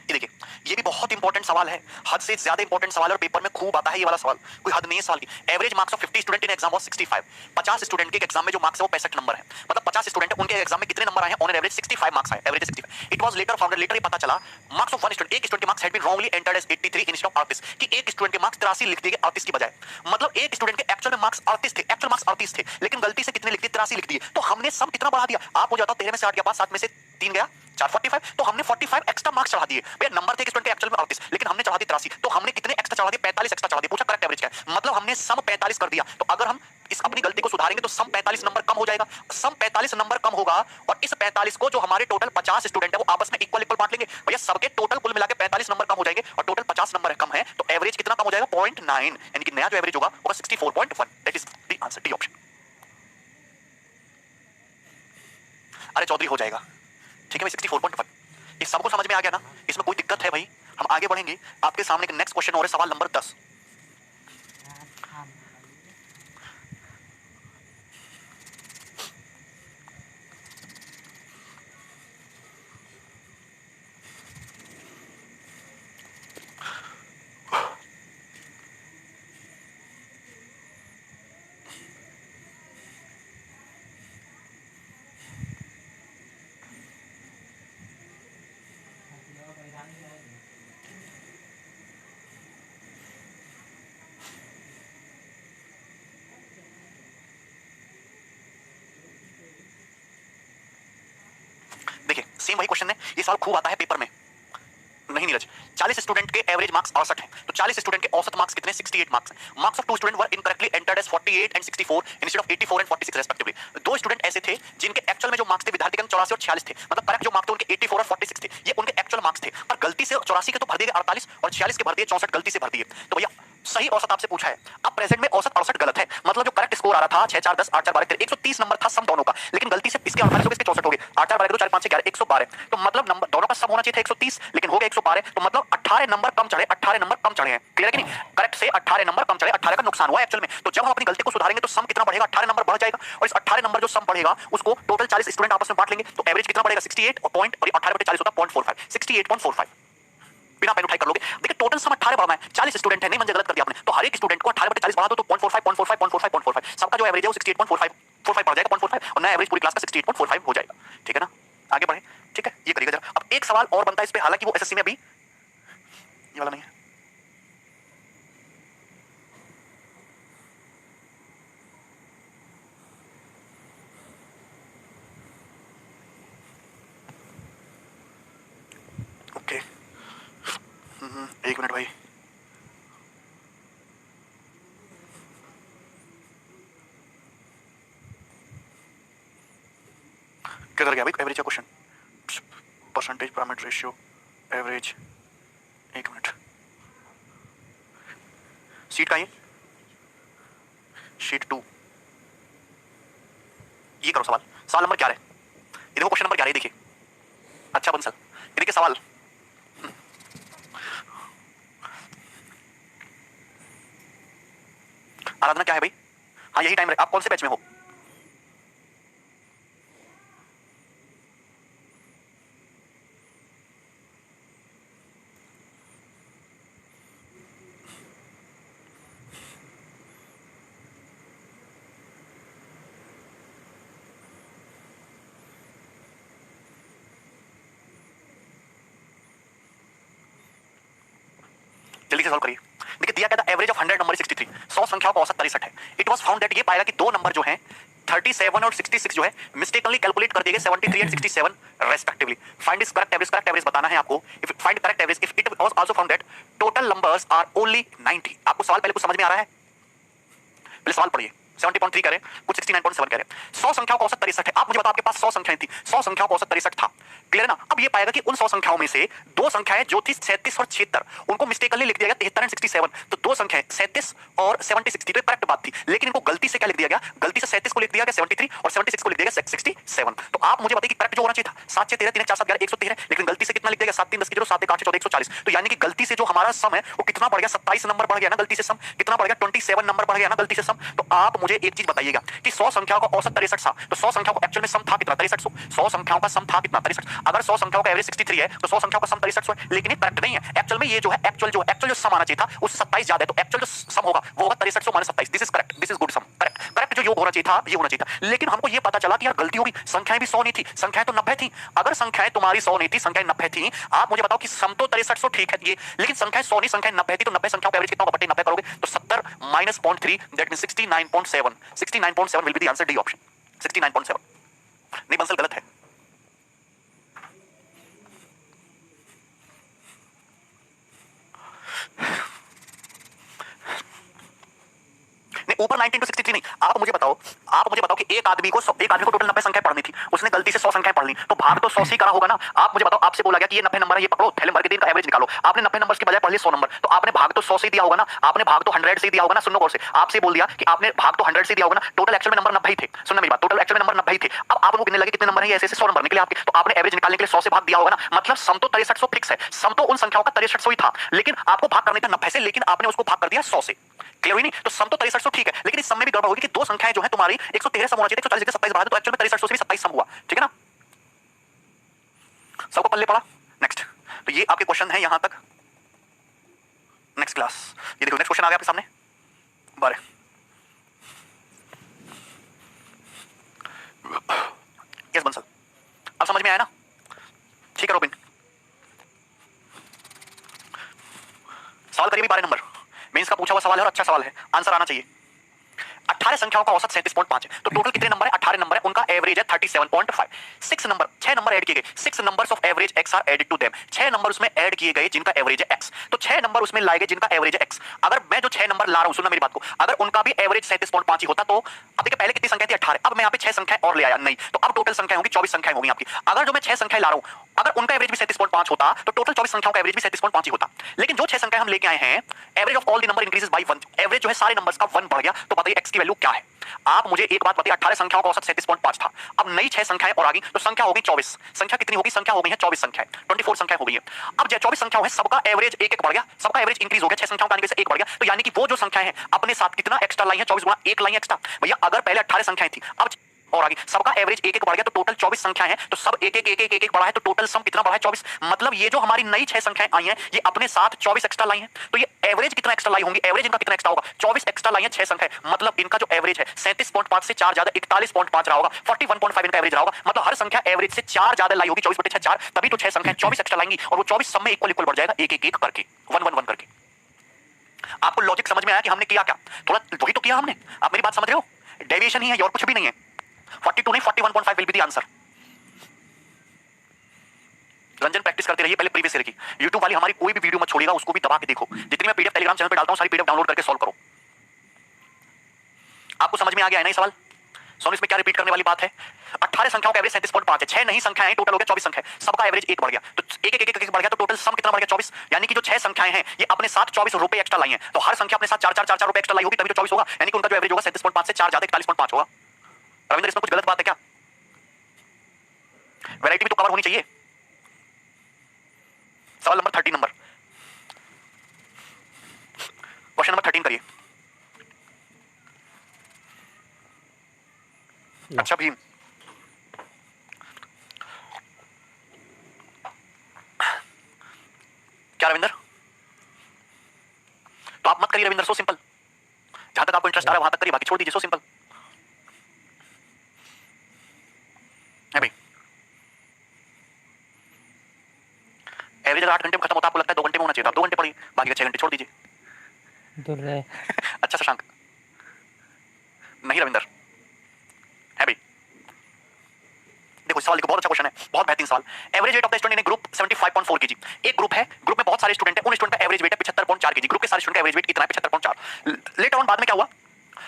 ये देखिए, ये भी बहुत इंपॉर्टेंट सवाल है, हद से ज्यादा इंपॉर्टेंट सवाल है और पेपर में खूब आता है ये वाला सवाल, कोई हद नहीं है सवाल की। Average marks of 50 student in exam was 65। 50 student के एग्जाम में जो मार्क्स है वो 65 नंबर है। मतलब 50 स्टूडेंट है, उनके एग्जाम में कितने नंबर आए हैं? ऑन एवरेज 65 मार्क्स आए, average 65। It was later found, later ये पता चला मार्क्स ऑफ वन स्टूडेंट, एक स्टूडेंट के marks had been wrongly entered as 83 instead of 38, कि एक स्टूडेंट के मार्क्स 83 लिख दिए गए 38 की बजाय। मतलब एक स्टूडेंट के एक्चुअल में मार्क्स 38 थे, एक्चुअल मार्क्स 38 थे, लेकिन गलती से कितने लिख दिए? 83 लिख दिए। तो हमने सब कितना बढ़ा दिया? आप हो जाता 13 में से 8 गया, 5 7 में से 3 गया, 4 45, तो हमने 45 एक्स्ट्रा मार्क्स चढ़ा दिए। भैया नंबर थे स्टूडेंट के एक्चुअल में 38, लेकिन हमने चढ़ा दिए 83, तो हमने कितने एक्स्ट्रा चढ़ा दिए? 45 एक्स्ट्रा चढ़ा दिए। पूछा करेक्ट एवरेज क्या है? मतलब हमने सम 45 कर दिया। तो अगर हम इस अपनी गलती को सुधारेंगे तो सम 45 नंबर कम हो जाएगा। सम 45 नंबर कम होगा और इस 45 को जो हमारे टोटल 50 स्टूडेंट है वो आपस में इक्वल इक्वल बांट लेंगे। भैया सबके टोटल कुल मिला के 45 नंबर कम हो जाएंगे और टोटल 50 नंबर कम है, तो एवरेज कितना कम हो जाएगा? 0.9, यानी कि नया जो एवरेज होगा वो 64.1। That is the answer, D option. अरे चौधरी हो जाएगा, ठीक है भाई, 64.1। ये सबको समझ में आ गया ना? इसमें कोई दिक्कत है भाई? हम आगे बढ़ेंगे। आपके सामने एक नेक्स्ट क्वेश्चन और है, सवाल नंबर 10। देखिए सेम वही क्वेश्चन है, ये सवाल खूब आता है पेपर में। नहीं नीरज, 40 स्टूडेंट के एवरेज मार्क्स 68 हैं, तो 40 स्टूडेंट के औसत मार्क्स कितने? 68 मार्क्स हैं। Marks of 2 student were incorrectly entered as 48 and 64 instead of 84 and 46 respectively. दो स्टूडेंट ऐसे थे जिनके एक्चुअल में जो मार्क्स थे विद्यार्थी के 84 और 46 थे, मतलब करेक्ट जो मार्क्स थे उनके 84 और 46 थे, ये उनके एक्चुअल मार्क्स थे, पर गलती से 84 के तो भर दिए 48 और 46 के भर दिए 64, गलती से भर दिए। तो भैया सही औसत आपसे पूछा है, अब प्रेजेंट में औसत 68 गलत है, मतलब जो करेक्ट स्कोर आ रहा था 6 4 10 8 4 12 130 नंबर था सम दोनों का, लेकिन गलती से इसके 48 हो गए, इसके 64 हो गए, 8 4 12 2 4 5 6 11 112, तो मतलब नंबर दोनों का सम होना चाहिए था 130, लेकिन हो गया 112, तो मतलब 18 नंबर कम चढ़े, 18 नंबर कम चढ़े हैं। क्लियर है कि नहीं? करेक्ट से 18 नंबर कम चढ़े, 18 का नुकसान हुआ एक्चुअल में। तो जब हम अपनी गलती को सुधारेंगे तो सम कितना बढ़ेगा? 18 नंबर बढ़ जाएगा, और इस 18 नंबर जो सम बढ़ेगा उसको टोटल 40 स्टूडेंट आपस में बांट लेंगे, तो एवरेज कितना बढ़ेगा? 68 और पॉइंट, और 18 बटे 40 होता 0.45, 68.45। बिना पेन उठाए कर लोगे। देखिए टोटल सम 18 बढ़ना है, 40 स्टूडेंट है, नहीं मंजे गलत कर दिया आपने, तो हर एक स्टूडेंट को 18 बटे 40 बढ़ा दो तो 0.45 सबका जो एवरेज है वो 68.45 बढ़ जाएगा 0.45, और नया एवरेज पूरी क्लास का 68.45 हो जाएगा। ठीक है ना? आगे बढ़े, ठीक है, ये करिएगा जरा। अब एक सवाल और बनता है इस पे, हालांकि वो एसएससी में अभी ये वाला नहीं है। ओके, एक मिनट भाई। क्या कर गया भाई एवरेज का question? Percentage parameter ratio average, एक मिनट। सीट का ये शीट 2, ये करो सवाल, सवाल नंबर 11। ये देखो क्वेश्चन नंबर 11, देखिए। अच्छा बंसल, ये देखिए सवाल। आराधना क्या है भाई? हाँ यही टाइम है। आप कौन से बैच में हो? जल्दी से सॉल्व करिए। देखिए दिया क्या था, एवरेज ऑफ 100 नंबर 63, 100 संख्याओं का औसत 63 है। इट वाज फाउंड दैट, ये पाएगा कि दो नंबर जो हैं 37 और 66 जो है मिस्टेकनली कैलकुलेट कर दिए गए 73 and 67 respectively. Find this correct average, correct average बताना है आपको। If find correct average if it was also found that total numbers are only 90। आपको सवाल पहले कुछ समझ में आ रहा है? पहले सवाल पढ़िए। 70.3 कह रहे हैं, कुछ 69.7 कह रहे हैं। 100 संख्याओं का औसत 63 है। आप मुझे बताओ, आपके पास 100 संख्याएं थी, 100 संख्याओं का औसत 63 था। क्लियर है ना? अब ये पाएगा कि उन 100 संख्याओं में से दो संख्याएं जो थी 37 और 76, उनको मिस्टेकली लिख दिया गया 73 एंड 67। तो दो संख्याएं 37 और 76 थी, तो करेक्ट बात थी, लेकिन इनको गलती से क्या लिख दिया गया? गलती से 37 को लिख दिया गया 73 और 76 को लिख दिया गया 67। तो आप मुझे बताइए कि करेक्ट जो होना चाहिए था 7 6 13 3 4 7 11 113, लेकिन गलती से कितना लिख दिया गया? 7 3 10 की 0 7 1 8 14 140। तो यानी कि गलती से जो हमारा सम है वो कितना बढ़ गया? 27 नंबर बढ़ गया ना गलती से सम, कितना बढ़ गया? 27 नंबर बढ़ गया ना गलती से सम। तो आप मुझे एक चीज बताइएगा कि 100 संख्याओं का औसत 63 था, तो 100 संख्याओं का एक्चुअल में सम था कितना? 63। 100 संख्याओं का सम था कितना? 63। अगर 100 संख्याओं का एवरेज 63 है तो 100 संख्याओं का सम 63 है, लेकिन ये करेक्ट नहीं है। एक्चुअल में ये जो है एक्चुअल जो सम आना चाहिए था उससे 27 ज्यादा है, तो एक्चुअल जो सम होगा वो होगा 63 minus 27। This is correct, this is good sum, correct. Correct जो योग होना चाहिए था ये होना चाहिए था, लेकिन हमको ये पता चला कि यार गलती होगी, संख्याएं भी 100 नहीं थी, संख्याएं तो 90 थी। अगर संख्याएं तुम्हारी 100 नहीं थी, संख्याएं 90 थी, आप मुझे बताओ कि सम तो 63 ठीक है ये, लेकिन संख्याएं 100 नहीं, संख्याएं 90 थी, तो 90 संख्याओं का एवरेज कितना होगा? बटे 90 करोगे तो 70 minus 0.3 that means 69.7। 69.7 will be the answer, D option 69.7। नहीं बंसल गलत है। ऊपर 19 into 63 नहीं। आप मुझे बताओ कि एक आदमी को टोटल 90 संख्याएं पढ़नी थी, उसने गलती से 100 संख्याएं पढ़ ली, तो भाग तो 100 से ही करा होगा ना। आप मुझे बताओ, आपसे बोला गया कि ये 90 नंबर है, ये पकड़ो, थैले नंबर के दिन का एवरेज निकालो, आपने 90 नंबर के बजाय पढ़ लिए 100 नंबर, तो आपने भाग तो 100 से दिया होगा ना, आपने भाग तो 100 से दिया होगा ना। सुनो गौर से, आपसे बोल दिया कि आपने भाग तो 100 से दिया होगा ना, टोटल एक्चुअल में नंबर 90 ही थे। सुनना मेरी बात, टोटल एक्चुअल में नंबर 90 ही थे। अब आप लोग गिनने लगे कितने नंबर है, ऐसे 100 नंबर निकले आपके, तो आपने एवरेज निकालने के लिए 100 से भाग दिया होगा ना, मतलब सम तो 6300 फिक्स है, सम तो उन संख्याओं का 6300 ही था, लेकिन आपको भाग करने था 90 से, लेकिन आपने उसको भाग कर दिया 100 से। क्लियर हुई नहीं? तो सम तो 6300 ठीक है, लेकिन इस सम में भी गड़बड़ होगी कि दो संख्याएं जो है तुम्हारी 113 सम होना चाहिए, 140 27 बढ़ा दो, तो एक्चुअल में 6300 से भी 27 सम हुआ। ठीक है ना? सबको पल्ले पड़ा? नेक्स्ट, तो ये आपके क्वेश्चन है यहां तक। नेक्स्ट क्लास, ये देखो नेक्स्ट क्वेश्चन आ गया आपके सामने। बारे यस बंसल, अब समझ में आया ना? ठीक है रोबिन, सवाल करिए भी 12 नंबर। मेंस का पूछा हुआ सवाल है और अच्छा सवाल है, आंसर आना चाहिए। 18 संख्याओं का औसत 37.5 है, तो टोटल कितने नंबर है? 18 नंबर है, उनका एवरेज है 37.5। 6 नंबर, 6 नंबर ऐड किए गए, 6 numbers of average x are added to them. 6 number उसमें ऐड किए गए जिनका एवरेज है x, तो 6 नंबर उसमें लाए गए जिनका एवरेज है x। अगर मैं जो 6 नंबर ला रहा हूं, सुनना मेरी बात को, अगर उनका भी एवरेज 37.5 ही होता, तो अब देखिए पहले कितनी संख्या थी? 18, अब मैं यहां पे 6 संख्याएं और ले आया, नहीं, तो अब टोटल संख्या होगी 24 संख्याएं होगी आपकी। अगर जो मैं 6 संख्याएं ला रहा हूं, अगर उनका एवरेज भी 37.5 होता, तो टोटल 24 संख्याओं का एवरेज भी 37.5 ही होता। लेकिन जो 6 संख्याएं हम लेके आए हैं, average of all the number increases by 1, average जो है सारे नंबर्स का 1 बढ़ गया, तो बताइए x की वैल्यू क्या है? आप मुझे एक बात बताइए, 18 संख्याओं का औसत 37.5 था, अब नई 6 संख्याएं और आ गई, तो संख्या हो गई 24। संख्या कितनी होगी? संख्या हो गई है 24 संख्याएं, 24 संख्या हो गई है। अब जो 24 संख्याओं है, सबका एवरेज एक बढ़ गया, सबका एवरेज इंक्रीज हो गया, 6 संख्याओं का आने से एक बढ़ गया, तो यानी कि वो जो संख्याएं हैं अपने साथ कितना एक्स्ट्रा लाई है? 24 गुना 1 लाई है एक्स्ट्रा। भैया अगर पहले 18 संख्याएं थी, अब और आगे सबका एवरेज एक बढ़ गया, तो टोटल 24 संख्याएं हैं, तो सब एक बढ़ा है, तो टोटल सम कितना बढ़ा है? 24। मतलब ये जो हमारी नई 6 संख्याएं आई हैं, ये अपने साथ 24 एक्स्ट्रा लाई हैं, तो ये एवरेज कितना एक्स्ट्रा लाई होंगी? एवरेज इनका कितना एक्स्ट्रा होगा? 24 एक्स्ट्रा लाई हैं 6 संख्याएं, मतलब इनका जो एवरेज है 37.5 से 4 ज्यादा 41.5 रहा होगा, 41.5 इनका एवरेज रहा होगा, मतलब हर संख्या एवरेज से 4 ज्यादा लाई होगी, 24/6 4, तभी तो 6 संख्याएं 24 एक्स्ट्रा लाएंगी, और वो 24 सब में इक्वल बढ़ जाएगा, एक करके, 1 करके। आपको लॉजिक समझ में आया कि हमने किया क्या? थोड़ा वही तो किया हमने, आप मेरी बात समझ रहे हो? डेविएशन ही है और कुछ भी नहीं है। 42 नहीं 41.5 will be the answer. Ranjan practice करते रहिए, पहले प्रीवियस ईयर की। YouTube वाली हमारी कोई भी वीडियो मत छोड़िएगा, उसको भी दबा के देखो। जितनी मैं पीडीएफ टेलीग्राम चैनल पे डालता हूं, सारी पीडीएफ डाउनलोड करके सॉल्व करो। आपको समझ में आ गया है ना ये सवाल? सोनू इसमें क्या रिपीट करने वाली बात है? 18 संख्याओं का एवरेज 37.5 है, 6 नहीं संख्याएं टोटल हो गया 24 संख्याएं, सबका एवरेज एक बढ़ गया, तो एक बढ़ गया, तो टोटल सम कितना बढ़ गया? 24। यानी कि जो 6 संख्याएं हैं ये अपने साथ 24 रुपए एक्स्ट्रा लाई हैं, तो हर संख्या अपने साथ 4 रुपए एक्स्ट्रा लाई होगी, तभी तो 24 होगा, यानी कि उनका जो एवरेज होगा 37.5 से 4 ज्यादा 41.5 होगा। रविंद्र इसमें कुछ गलत बात है क्या? वैरायटी भी तो कवर होनी चाहिए। सवाल नंबर 13 नंबर, क्वेश्चन नंबर 13 करिए। अच्छा भीम, क्या रविंदर? तो आप मत करिए रविंदर, सो सिंपल, जहां तक आपको इंटरेस्ट आ रहा है वहां तक करिए, बाकी छोड़ दीजिए, सो सिंपल है भाई। एवरेज अगर 8 घंटे में खत्म होता, आपको लगता है 2 घंटे में होना चाहिए था, 2 घंटे पढ़िए, बाकी 6 घंटे छोड़ दीजिए। अच्छा शशांक, नहीं रविंदर है भाई। देखो सवाल देखो, बहुत अच्छा क्वेश्चन है, बहुत बेहतरीन सवाल। Average weight of the student in group 75.4 KG. एक ग्रुप है, ग्रुप में बहुत सारे स्टूडेंट हैं, उन स्टूडेंट का एवरेज वेट है 75.4 केजी। ग्रुप के सारे स्टूडेंट का एवरेज वेट कितना है? 75.4। लेटर ऑन बाद में क्या हुआ?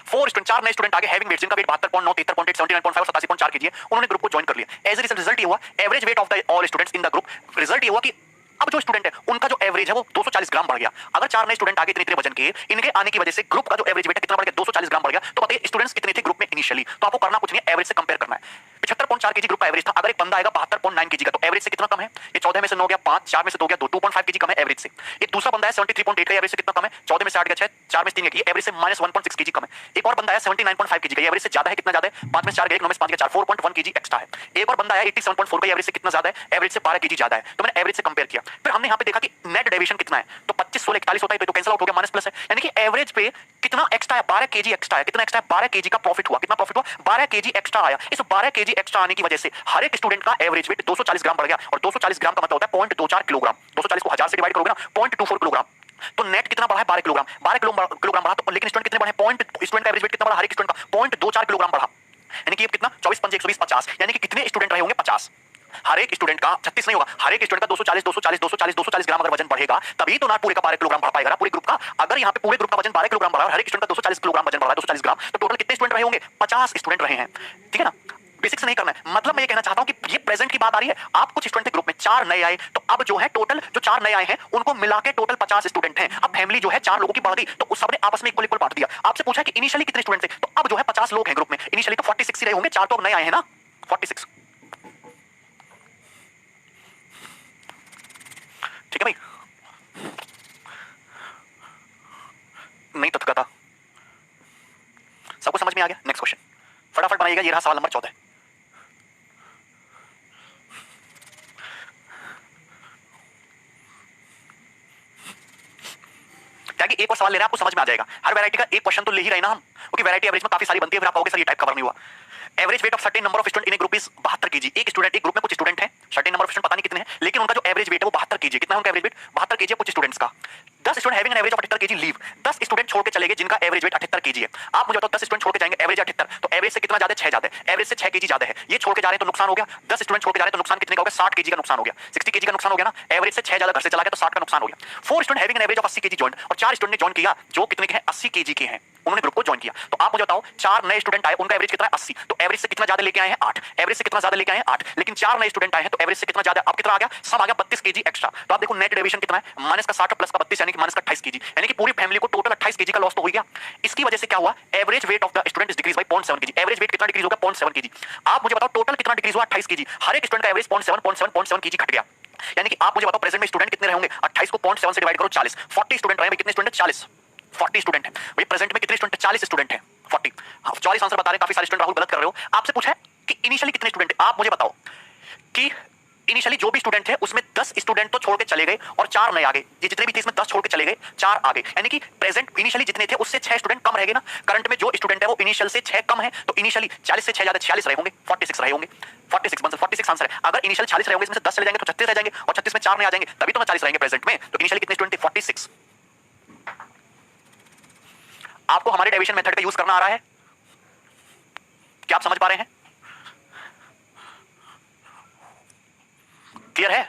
4 स्टूडेंट, 4 नए स्टूडेंट आगे, हैविंग वेट जिनका वेट 72.9, 73.8, 79.5 और 87.4 केजी है, उन्होंने ग्रुप को ज्वाइन कर लिया। एज ए रिजल्ट ये हुआ, average weight of the all students in the group, result ये हुआ कि अब जो स्टूडेंट है उनका जो एवरेज है वो 240 ग्राम बढ़ गया। अगर 4 नए स्टूडेंट आगे इतने वजन के, इनके आने की वजह से ग्रुप का जो एवरेज वेट है कितना बढ़ गया? 240 ग्राम बढ़ गया। तो बताइए स्टूडेंट्स कितने थे ग्रुप में इनिशियली? तो आपको करना कुछ नहीं है, एवरेज से कंपेयर करना है। 75.4 केजी ग्रुप का एवरेज था, अगर एक बंदा आएगा 72.9 केजी का, तो एवरेज से कितना कम है? ये 14 में से 9 गया 5, 4 में से 2 गया 2, 2.5 केजी कम है एवरेज से। एक दूसरा बंदा है 73.8 का, एवरेज से कितना कम है? 14 में से 8 गया 6, 4 में से 3 गया, एवरेज से -1.6 केजी कम है। एक और बंदा है 79.5 केजी का, एवरेज से ज्यादा है, कितना ज्यादा है? 5 में से 4 गया, 9 में से 5 गया 4, 4.1 केजी एक्स्ट्रा है। एक और बंदा है 87.4 का, एवरेज से कितना ज्यादा है? एवरेज से 12 केजी ज्यादा है। तो मैंने एवरेज से कंपेयर किया, फिर हमने यहाँ पे देखा कि नेट डेविएशन कितना है, तो 25 16 41 होता है, तो कैंसिल आउट हो गया, माइनस प्लस है, यानी कि एवरेज पे कितना एक्स्ट्रा है? 12 केजी एक्स्ट्रा है। कितना एक्स्ट्रा है? 12 केजी का प्रॉफिट हुआ। कितना प्रॉफिट हुआ? 12 केजी एक्स्ट्रा आया। इस 12 केजी एक्स्ट्रा आने की वजह से हर एक स्टूडेंट का एवरेज वेट 240 ग्राम बढ़ गया, और 240 ग्राम का मतलब होता है 0.24 किलोग्राम। 240 को 1000 से डिवाइड करोगे ना, 0.24 किलोग्राम, तो नेट कितना बढ़ा है? 12 किलोग्राम। 12 किलोग्राम बढ़ा, तो लेकिन स्टूडेंट कितने बढ़े? स्टूडेंट का एवरेज वेट कितना बढ़ा? हर एक स्टूडेंट का 0.24 किलोग्राम बढ़ा, यानी कि कितना? 24 5 120 50, यानी कि कितने स्टूडेंट रहे होंगे? 50। हर एक स्टूडेंट का 36 नहीं होगा, हर एक स्टूडेंट का 240 ग्राम अगर वजन बढ़ेगा तभी तो ना पूरे का 12 किलोग्राम बढ़ पाएगा ना पूरे ग्रुप का। अगर यहाँ पे पूरे ग्रुप का वजन 12 किलोग्राम बढ़ा है, हर एक स्टूडेंट का 240 किलोग्राम वजन बढ़ा है, 240 ग्राम, तो टोटल कितने स्टूडेंट रहे होंगे? 50 स्टूडेंट रहे हैं, ठीक है ना। बेसिक्स नहीं करना है, मतलब मैं ये कहना चाहता हूं कि ये प्रेजेंट की बात आ रही है। आप कुछ स्टूडेंट के ग्रुप में 4 नए आए, तो अब जो है टोटल जो 4 नए आए हैं उनको मिला के टोटल 50 स्टूडेंट हैं। अब फैमिली जो है 4 लोगों की बढ़ गई, तो उस सबने आपस में इक्वल इक्वल बांट दिया। आपसे पूछा कि इनिशियली कितने स्टूडेंट थे, तो अब जो है 50 लोग हैं ग्रुप में, इनिशियली तो 46 ही रहे होंगे, 4 तो अब नए आए हैं ना, 46, ठीक है भाई। नहीं तो था, सबको समझ में आ गया। नेक्स्ट क्वेश्चन फटाफट बनाइएगा, ये रहा सवाल नंबर 14। ताकि एक और सवाल ले रहा है, आपको समझ में आ जाएगा। हर वैरायटी का एक क्वेश्चन तो ले ही रहे ना हम, क्योंकि वैरायटी एवरेज में काफी सारी बनती है। फिर आप कहोगे सर ये टाइप कवर नहीं हुआ। Average weight of certain number of student in A group is 72 KG. एक स्टूडेंट, एक ग्रुप में कुछ स्टूडेंट हैं, सर्टेन नंबर ऑफ स्टूडेंट पता नहीं कितने हैं, लेकिन उनका जो एवरेज वेट है वो 72 केजी। कितना है उनका एवरेज वेट? 72 केजी है कुछ स्टूडेंट्स का। 10 student having an average of 78 KG leave. 10 student छोड़ के चले गए जिनका एवरेज वेट 78 केजी है। आप मुझे बताओ 10 स्टूडेंट छोड़ के जाएंगे, एवरेज 78, तो एवरेज से कितना ज्यादा? 6 ज्यादा है, एवरेज से 6 केजी ज्यादा है। ये छोड़ के जा रहे हैं तो नुकसान हो गया। 10 स्टूडेंट छोड़ के जा रहे हैं तो नुकसान कितने का हो गया? 60 केजी का नुकसान हो गया, 60 केजी का नुकसान हो गया ना। एवरेज से 6 ज्यादा घर से चला गया तो 60 का नुकसान हो गया। 4 student having an average of 80 KG join, और 4 स्टूडेंट ने जॉइन किया जो कितने के हैं? 80 केजी के हैं, उन्होंने ग्रुप को ज्वाइन किया। तो आप मुझे बताओ 4 नए स्टूडेंट आए, उनका एवरेज कितना है? 80, तो एवरेज से कितना ज्यादा लेके आए हैं? 8, एवरेज से कितना ज्यादा लेके आए हैं? 8, लेकिन 4 नए स्टूडेंट आए हैं तो एवरेज से कितना ज्यादा? अब कितना आ गया? सब आ गया 32 केजी एक्स्ट्रा। तो आप देखो नेट डेविएशन कितना है? माइनस का 60 प्लस का 32 यानी कि माइनस का 28 केजी, यानी कि पूरी फैमिली को टोटल 28 केजी का लॉस तो हो गया। इसकी वजह से क्या हुआ? Average weight of the student is decrease by 0.7 KG. Average weight कितना डिक्रीज हो गया? 0.7 केजी। आप मुझे बताओ टोटल कितना डिक्रीज हुआ? 28 केजी। हर एक स्टूडेंट का एवरेज 0.7 केजी घट गया। यानी कि आप मुझे बताओ प्रेजेंट में स्टूडेंट कितने रहे होंगे? 28 को 0.7 से डिवाइड करो 40, 40 स्टूडेंट रहे। कितने स्टूडेंट? 40, 40 स्टूडेंट हैं भाई। प्रेजेंट में कितने स्टूडेंट? 40 स्टूडेंट हैं, 40। 40 आंसर बता रहे हैं, काफी सारे स्टूडेंट राहुल गलत कर रहे हो। आपसे पूछा है कि इनिशियली कितने स्टूडेंट थे। आप मुझे बताओ कि इनिशियली जो भी स्टूडेंट थे उसमें 10 स्टूडेंट तो छोड़ के चले गए और 4 नए आ गए। ये जितने भी थे इसमें 10 छोड़ के चले गए, 4 आ गए, यानी कि प्रेजेंट इनिशियली जितने थे उससे 6 स्टूडेंट कम रह गए ना। करंट में जो स्टूडेंट है वो इनिशियल से 6 कम है, तो इनिशियली 40 से 6 ज्यादा 46 रहे होंगे, 46 रहे होंगे, 46 आंसर है। अगर इनिशियल 40 रहे होंगे, इसमें से 10 चले जाएंगे तो 36 रह जाएंगे, और 36 में 4 नए आ जाएंगे, तभी तो 40 रहेंगे प्रेजेंट में। तो इनिशियली कितने स्टूडेंट थे? 46। आपको हमारे डेविएशन मेथड का यूज करना आ रहा है? क्या आप समझ पा रहे हैं? क्लियर है?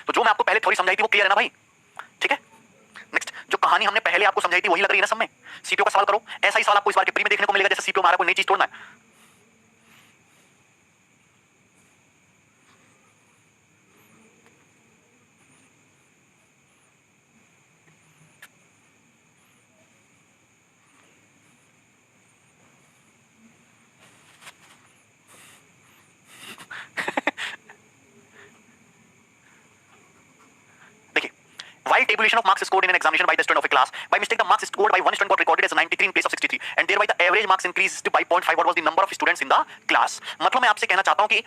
तो जो मैं आपको पहले थोड़ी समझाई थी वो क्लियर है ना भाई? ठीक है। नेक्स्ट जो कहानी हमने पहले आपको समझाई थी वही लग रही है ना सब में? सीपीओ का सवाल करो, ऐसा ही सवाल आपको इस बार के प्री में देखने को मिलेगा, जैसे सीपीओ में आ रहा कोई नई चीज तोड़ना है। While tabulation of marks scored in an examination by the student of a class, by mistake the marks scored by one student got recorded as 93 in place of 63, and thereby the average marks increased by 0.5. What was the number of students in the class? मतलब मैं आपसे कहना चाहता हूं कि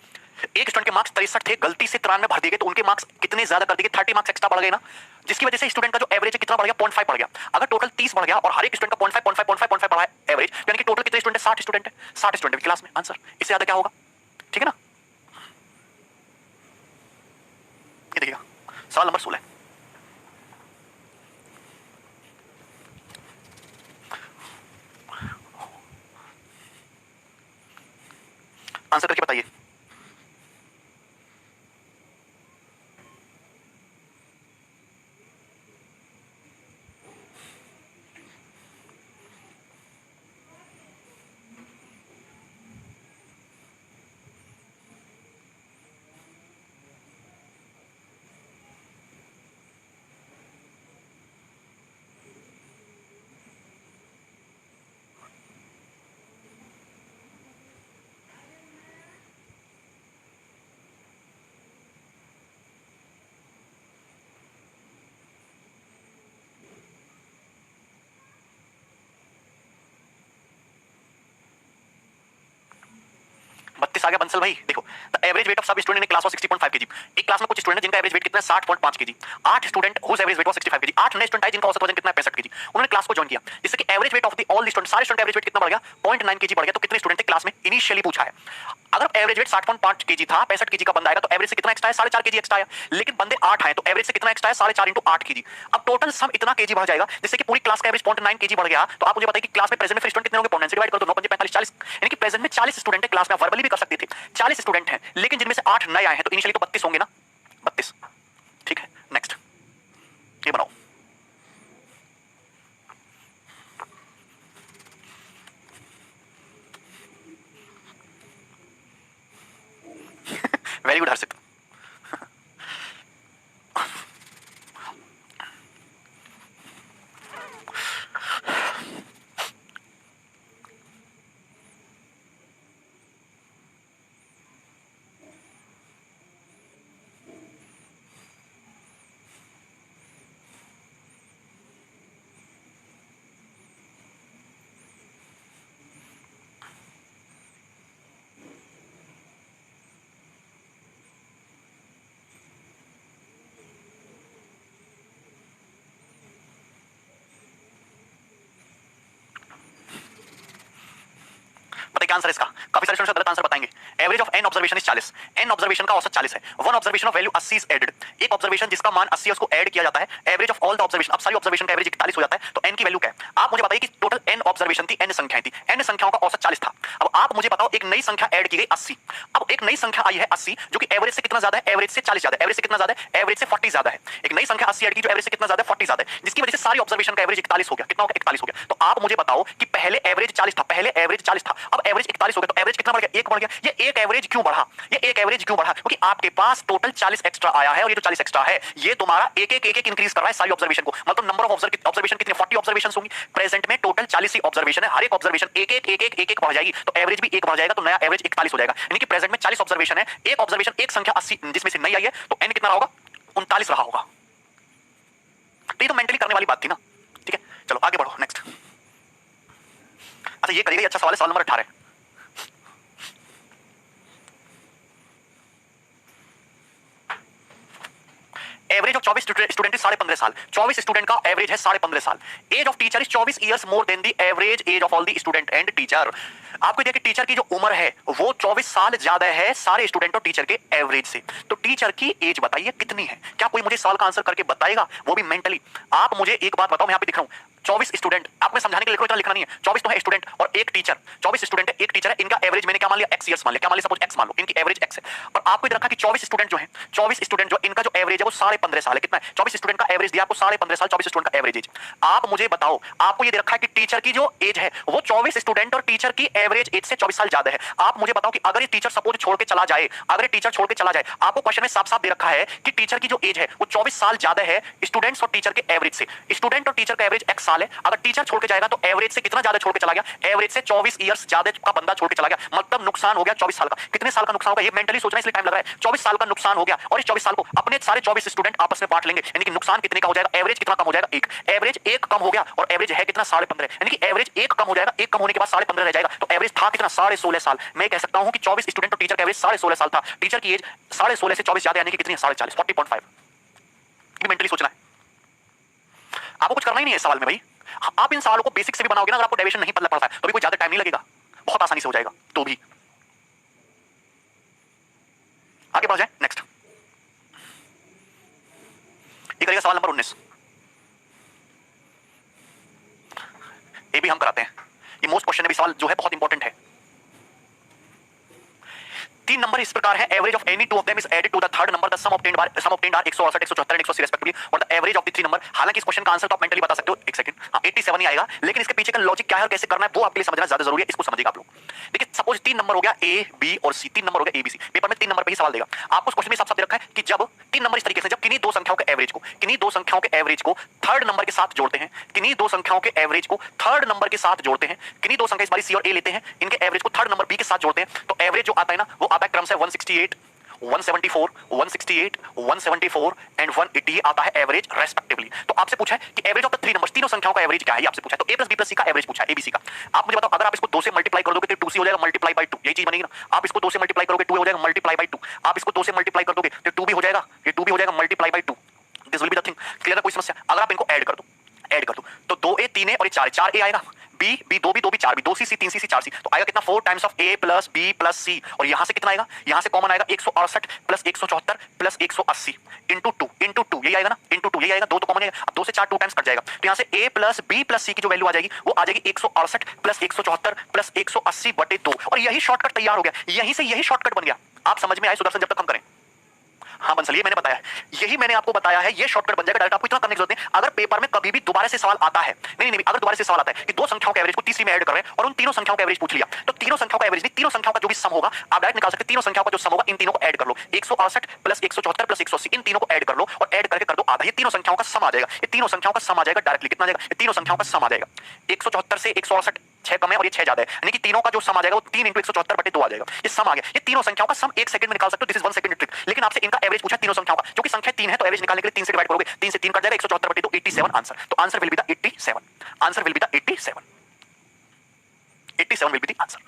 एक student के marks 63 थे, गलती से 93 भर दिए गए, तो उनके मार्क्स कितने ज्यादा कर दिए? 30 मार्क्स एक्स्ट्रा बढ़ गए ना, जिसकी वजह से स्टूडेंट का जो एवरेज है कितना बढ़ गया? 0.5 बढ़ गया। अगर टोटल 30 बढ़ गया और हर एक स्टूडेंट का 0.5 बढ़ा एवरेज, यानी कि टोटल कितने स्टूडेंट है? 60 स्टूडेंट है, 60 स्टूडेंट क्लास में। आंसर इससे ज्यादा क्या होगा? ठीक है ना। ये देखिएगा सवाल नंबर 16। आंसर करके बताइए। आ गया बंसल भाई। देखो द एवरेज वेट ऑफ सब student in class was 60.5 KG. एक क्लास में कुछ स्टूडेंट जिनका एवरेज वेट कितना है? 60.5 KG. 8 student whose average weight was 65 KG. 8 नए स्टूडेंट आए जिनका औसत वजन कितना है? 65 केजी। उन्होंने क्लास को ज्वाइन किया, जिससे कि average weight of the all the student, सारे स्टूडेंट एवरेज वेट कितना बढ़ गया? 0.9 केजी बढ़ गया। तो कितने स्टूडेंट थे क्लास में? इनिशियली पूछा है। अगर एवरेज वेट 60.5 केजी था, 65 केजी का बंदा आएगा तो एवरेज से कितना एक्स्ट्रा है? 4.5 केजी एक्स्ट्रा आया। लेकिन बंदे 8 हैं तो एवरेज से कितना एक्स्ट्रा है? 4.5 इंटू 8 केजी। अब टोटल सम इतना केजी बढ़ जाएगा जिससे कि पूरी क्लास का एवरेज 0.9 केजी बढ़ गया। तो आप मुझे बताइए कि क्लास में प्रेजेंट में फिर स्टूडेंट कितने होंगे? 0.9 से डिवाइड कर दो, 9 5 45 40, यानी कि प्रेजेंट में 40 स्टूडेंट है। क्लास में वर्बली भी कर सकते थे, 40 स्टूडेंट हैं, लेकिन जिनमें से 8 नए आए हैं तो इनिशियली तो 32 होंगे ना, 32। ठीक है, नेक्स्ट ये बनाओ। वेरी गुड हर्षित। बताइए क्या आंसर है इसका? काफी सारे स्टूडेंट्स गलत आंसर बताएंगे। Average of n observation is 40, n observation का औसत 40 है। One observation of value 80 is added, एक ऑब्जर्वेशन जिसका मान 80 है उसको ऐड किया जाता है। Average of all the observation, अब सारी ऑब्जर्वेशन का एवरेज 41 हो जाता है, तो एन की वैल्यू क्या है? आप मुझे बताइए कि टोटल एन ऑब्जर्वेशन थी, एन संख्याएं थी, एन संख्याओं का औसत 40 था। अब आप मुझे बताओ एक नई संख्या ऐड की गई 80। अब एक नई संख्या आई है 80 जो कि एवरेज से कितना ज्यादा है? एवरेज से 40 ज्यादा है। एवरेज से कितना ज्यादा है? एवरेज से 40 ज्यादा है। एक नई संख्या 80 ऐड की जो एवरेज से कितना ज्यादा है? 40 ज्यादा है, जिसकी वजह से सारी ऑब्जर्वेशन का एवरेज 41 हो गया। कितना हो गया? 41 हो गया। तो आप मुझे बताओ कि पहले एवरेज 40 था, पहले एवरेज 40 था, अब एवरेज 41 हो गया, तो एवरेज कितना बढ़ गया? 1 बढ़ गया। ये एक एवरेज क्यों बढ़ा? ये एक एवरेज क्यों बढ़ा? क्योंकि आपके पास टोटल 40 एक्स्ट्रा आया है, और ये जो 40 एक्स्ट्रा है ये तुम्हारा एक एक इंक्रीज कर रहा है सारी ऑब्जर्वेशन को। मतलब नंबर ऑफ ऑब्जर्वेशन कितने? 40 ऑब्जर्वेशन होंगी। प्रेजेंट में टोटल 40 ही ऑब्जर्वेशन है, हर एक ऑब्जर्वेशन एक बढ़ जाएगी, तो एवरेज भी 1 बढ़ जाएगा, तो नया एवरेज 41 हो जाएगा। यानी कि प्रेजेंट में 40 ऑब्जर्वेशन है, एक ऑब्जर्वेशन एक संख्या 80 जिसमें से नई आई है, तो एन कितना होगा? 39 रहा होगा। तो ये तो मेंटली करने वाली बात थी ना। ठीक है, चलो आगे बढ़ो, नेक्स्ट। अच्छा ये करिएगा, ये अच्छा सवाल है, सवाल number 18। Average of 24 student is 15.5 साल। 24 स्टूडेंट का एवरेज है 15.5 साल। Age of teacher is 24 years more than the average age of all the student and teacher. आपको देखिए टीचर की जो उम्र है वो 24 साल ज्यादा है सारे स्टूडेंट और टीचर के एवरेज से। तो टीचर की एज बताइए कितनी है? क्या कोई मुझे सवाल का आंसर करके बताएगा, वो भी मेंटली? आप मुझे एक बात बताओ, मैं यहां पे दिख रहा हूं 24 स्टूडेंट, आपने समझाने के लिए लिखो, इतना लिखना नहीं है। 24 तो है स्टूडेंट और एक टीचर, 24 स्टूडेंट है, एक टीचर है, इनका एवरेज मैंने क्या मान लिया? x ईयर्स मान लिया। क्या मान लिया? सपोज x मान लो, इनकी एवरेज x है। और आपको इधर रखा कि 24 स्टूडेंट जो है, 24 स्टूडेंट जो इनका जो एवरेज है वो 15.5 साल है। कितना है? 24 स्टूडेंट का एवरेज दिया आपको 15.5 साल, 24 स्टूडेंट का एवरेज एज। आप मुझे बताओ, आपको ये दे रखा है कि टीचर की जो एज है वो 24 स्टूडेंट और टीचर की एवरेज एज से 24 साल ज्यादा है। आप मुझे बताओ कि अगर ये टीचर सपोज छोड़ के चला जाए, अगर ये टीचर छोड़ के चला जाए, आपको क्वेश्चन में साफ साफ दे रखा है कि टीचर की जो एज है वो 24 साल ज्यादा है स्टूडेंट्स और टीचर के एवरेज से। स्टूडेंट और टीचर का एवरेज x साल है, अगर टीचर छोड़ के जाएगा तो एवरेज से कितना ज्यादा छोड़ के चला गया? एवरेज से 24 इयर्स ज्यादा का बंदा छोड़ के चला गया, मतलब नुकसान हो गया 24 साल का। कितने साल का नुकसान होगा? ये मेंटली सोचना इसलिए टाइम लग रहा है। 24 साल का नुकसान हो गया, और इस 24 साल को अपने सारे 24 स्टूडेंट आपस में बांट लेंगे, यानी कि नुकसान कितने का हो जाएगा? एवरेज कितना कम हो जाएगा? 1। एवरेज 1 कम हो गया, और एवरेज है कितना? 15.5, यानी कि एवरेज 1 कम हो जाएगा, 1 कम होने के बाद 15.5 रह जाएगा, तो एवरेज था कितना? 16.5 साल। मैं कह सकता हूं कि 24 स्टूडेंट और टीचर का एवरेज 16.5 साल था। टीचर की एज 16.5 से 24 ज्यादा, यानी कि कितनी है? 40.5, 40.5। ये मेंटली सोचना है, आपको कुछ करना ही नहीं है इस सवाल में भाई। आप इन सवालों को बेसिक से भी बनाओगे ना, अगर आपको डेरिवेशन नहीं पता पड़ता है तो भी कोई ज्यादा टाइम नहीं लगेगा, बहुत आसानी से हो जाएगा। तो भी आगे बढ़ जाए, नेक्स्ट। ये करेगा सवाल नंबर 19। ये भी हम कराते हैं, ये मोस्ट क्वेश्चन सवाल जो है बहुत इंपॉर्टेंट है। 3 नंबर इस प्रकार है, average of any two of them is added to the third number, the sum obtained are 168, 174, 180 respectively, और the average of the 3 number. हालांकि इस क्वेश्चन का आंसर तो आप मेंटली बता सकते हो, एक सेकंड, 87 ही आएगा, लेकिन इसके पीछे का लॉजिक क्या है और कैसे करना है वो आपके लिए समझना ज्यादा जरूरी है, इसको समझिएगा आप लोग। देखिए सपोज 3 नंबर हो गया ए बी और सी, 3 नंबर हो गया ए बी सी। पेपर में 3 नंबर पे ही सवाल देगा आपको। उस क्वेश्चन में साफ-साफ दे रखा है कि जब 3 नंबर इस तरीके से, जब किन्हीं दो संख्याओं के एवरेज को, किन्हीं दो संख्याओं के एवरेज को थर्ड नंबर के साथ जोड़ते हैं, किन्हीं दो संख्याओं के एवरेज को थर्ड नंबर के साथ जोड़ते हैं, किन्हीं दो संख्या इस बार सी और ए लेते हैं, इनके एवरेज को थर्ड नंबर बी के साथ जोड़ते हैं, तो एवरेज जो आता है ना वो आता है क्रम से 168, 174, 168, 174 एंड 180 आता है एवरेज रेस्पेक्टिवली। तो आपसे पूछा है कि एवरेज ऑफ द 3 नंबर्स, तीनों संख्याओं का एवरेज क्या है, ये आपसे पूछा है। तो a plus b plus c का एवरेज पूछा है, abc का। आप मुझे बताओ, अगर आप इसको 2 से मल्टीप्लाई कर दोगे तो 2c हो जाएगा मल्टीप्लाई बाय 2, यही चीज बनेगी ना। आप इसको 2 से मल्टीप्लाई करोगे 2 हो जाएगा मल्टीप्लाई बाय 2, आप इसको 2 से मल्टीप्लाई कर दोगे तो 2 भी हो जाएगा, ये 2 भी हो जाएगा multiply by 2। This will be the thing. Clear है? कोई समस्या? अगर आप इनको ऐड कर दो, ऐड कर दो तो 2a 3a और 4a आएगा, बी 4 बी 2 सी 3 सी 4 सी, तो आएगा कितना 4 times of A plus B plus C, और यहां से कितना आएगा, यहां से कॉमन आएगा 168 प्लस 174 प्लस 180 इंटू टू, यही आएगा ना, इंटू टू, यही आएगा, दो तो कॉमन आएगा, अब 2 से 4 2 टाइम्स कट जाएगा, तो यहां से ए प्लस बी प्लस सी की जो वैल्यू आ जाएगी वो आ जाएगी 168 प्लस 174 प्लस 180 बटे 2, और यही शॉर्टकट तैयार हो गया, यहीं से यही शॉर्टकट बन गया। आप समझ में आए सुदर्शन जब तक हम करें? हाँ बंसल, ये मैंने बताया, यही मैंने आपको बताया है, ये शॉर्टकट बन जाएगा, डायरेक्ट आपको इतना करने की जरूरत नहीं। अगर पेपर में कभी भी दोबारा से सवाल आता है, नहीं, अगर दोबारा से सवाल आता है कि दो संख्याओं के एवरेज को तीसरी में ऐड कर रहे हैं और उन तीनों संख्याओं का एवरेज पूछ लिया, तो तीनों संख्याओं का एवरेज नहीं, तीनों संख्याओं का जो भी सम होगा आप डायरेक्ट निकाल सकते हैं। तीनों संख्याओं का जो सम होगा इन तीनों को ऐड कर लो, 168 प्लस 174 प्लस 180, इन तीनों को ऐड कर लो और ऐड करके कर दो आधा, ये तीनों संख्याओं का सम आ जाएगा, ये तीनों संख्याओं का सम आ जाएगा डायरेक्टली, कितना आ जाएगा, ये तीनों संख्याओं का सम आ जाएगा। 174 से 168 6 कम है और ये 6 ज्यादा है, यानी कि तीनों का जो सम आ जाएगा वो 3 × 174 बटे 2 आ जाएगा, ये सम आ गया। ये तीनों संख्याओं का सम 1 सेकंड में निकाल सकते हो, दिस इज 1 सेकंड ट्रिक। लेकिन आपसे इनका एवरेज पूछा तीनों संख्याओं का, क्योंकि संख्या 3 है तो एवरेज निकालने के लिए 3 से डिवाइड करोगे, 3 से 3 कट जाएगा, 174 बटे 2 87 आंसर, तो answer will be the 87, answer will be the 87, 87 will be the answer.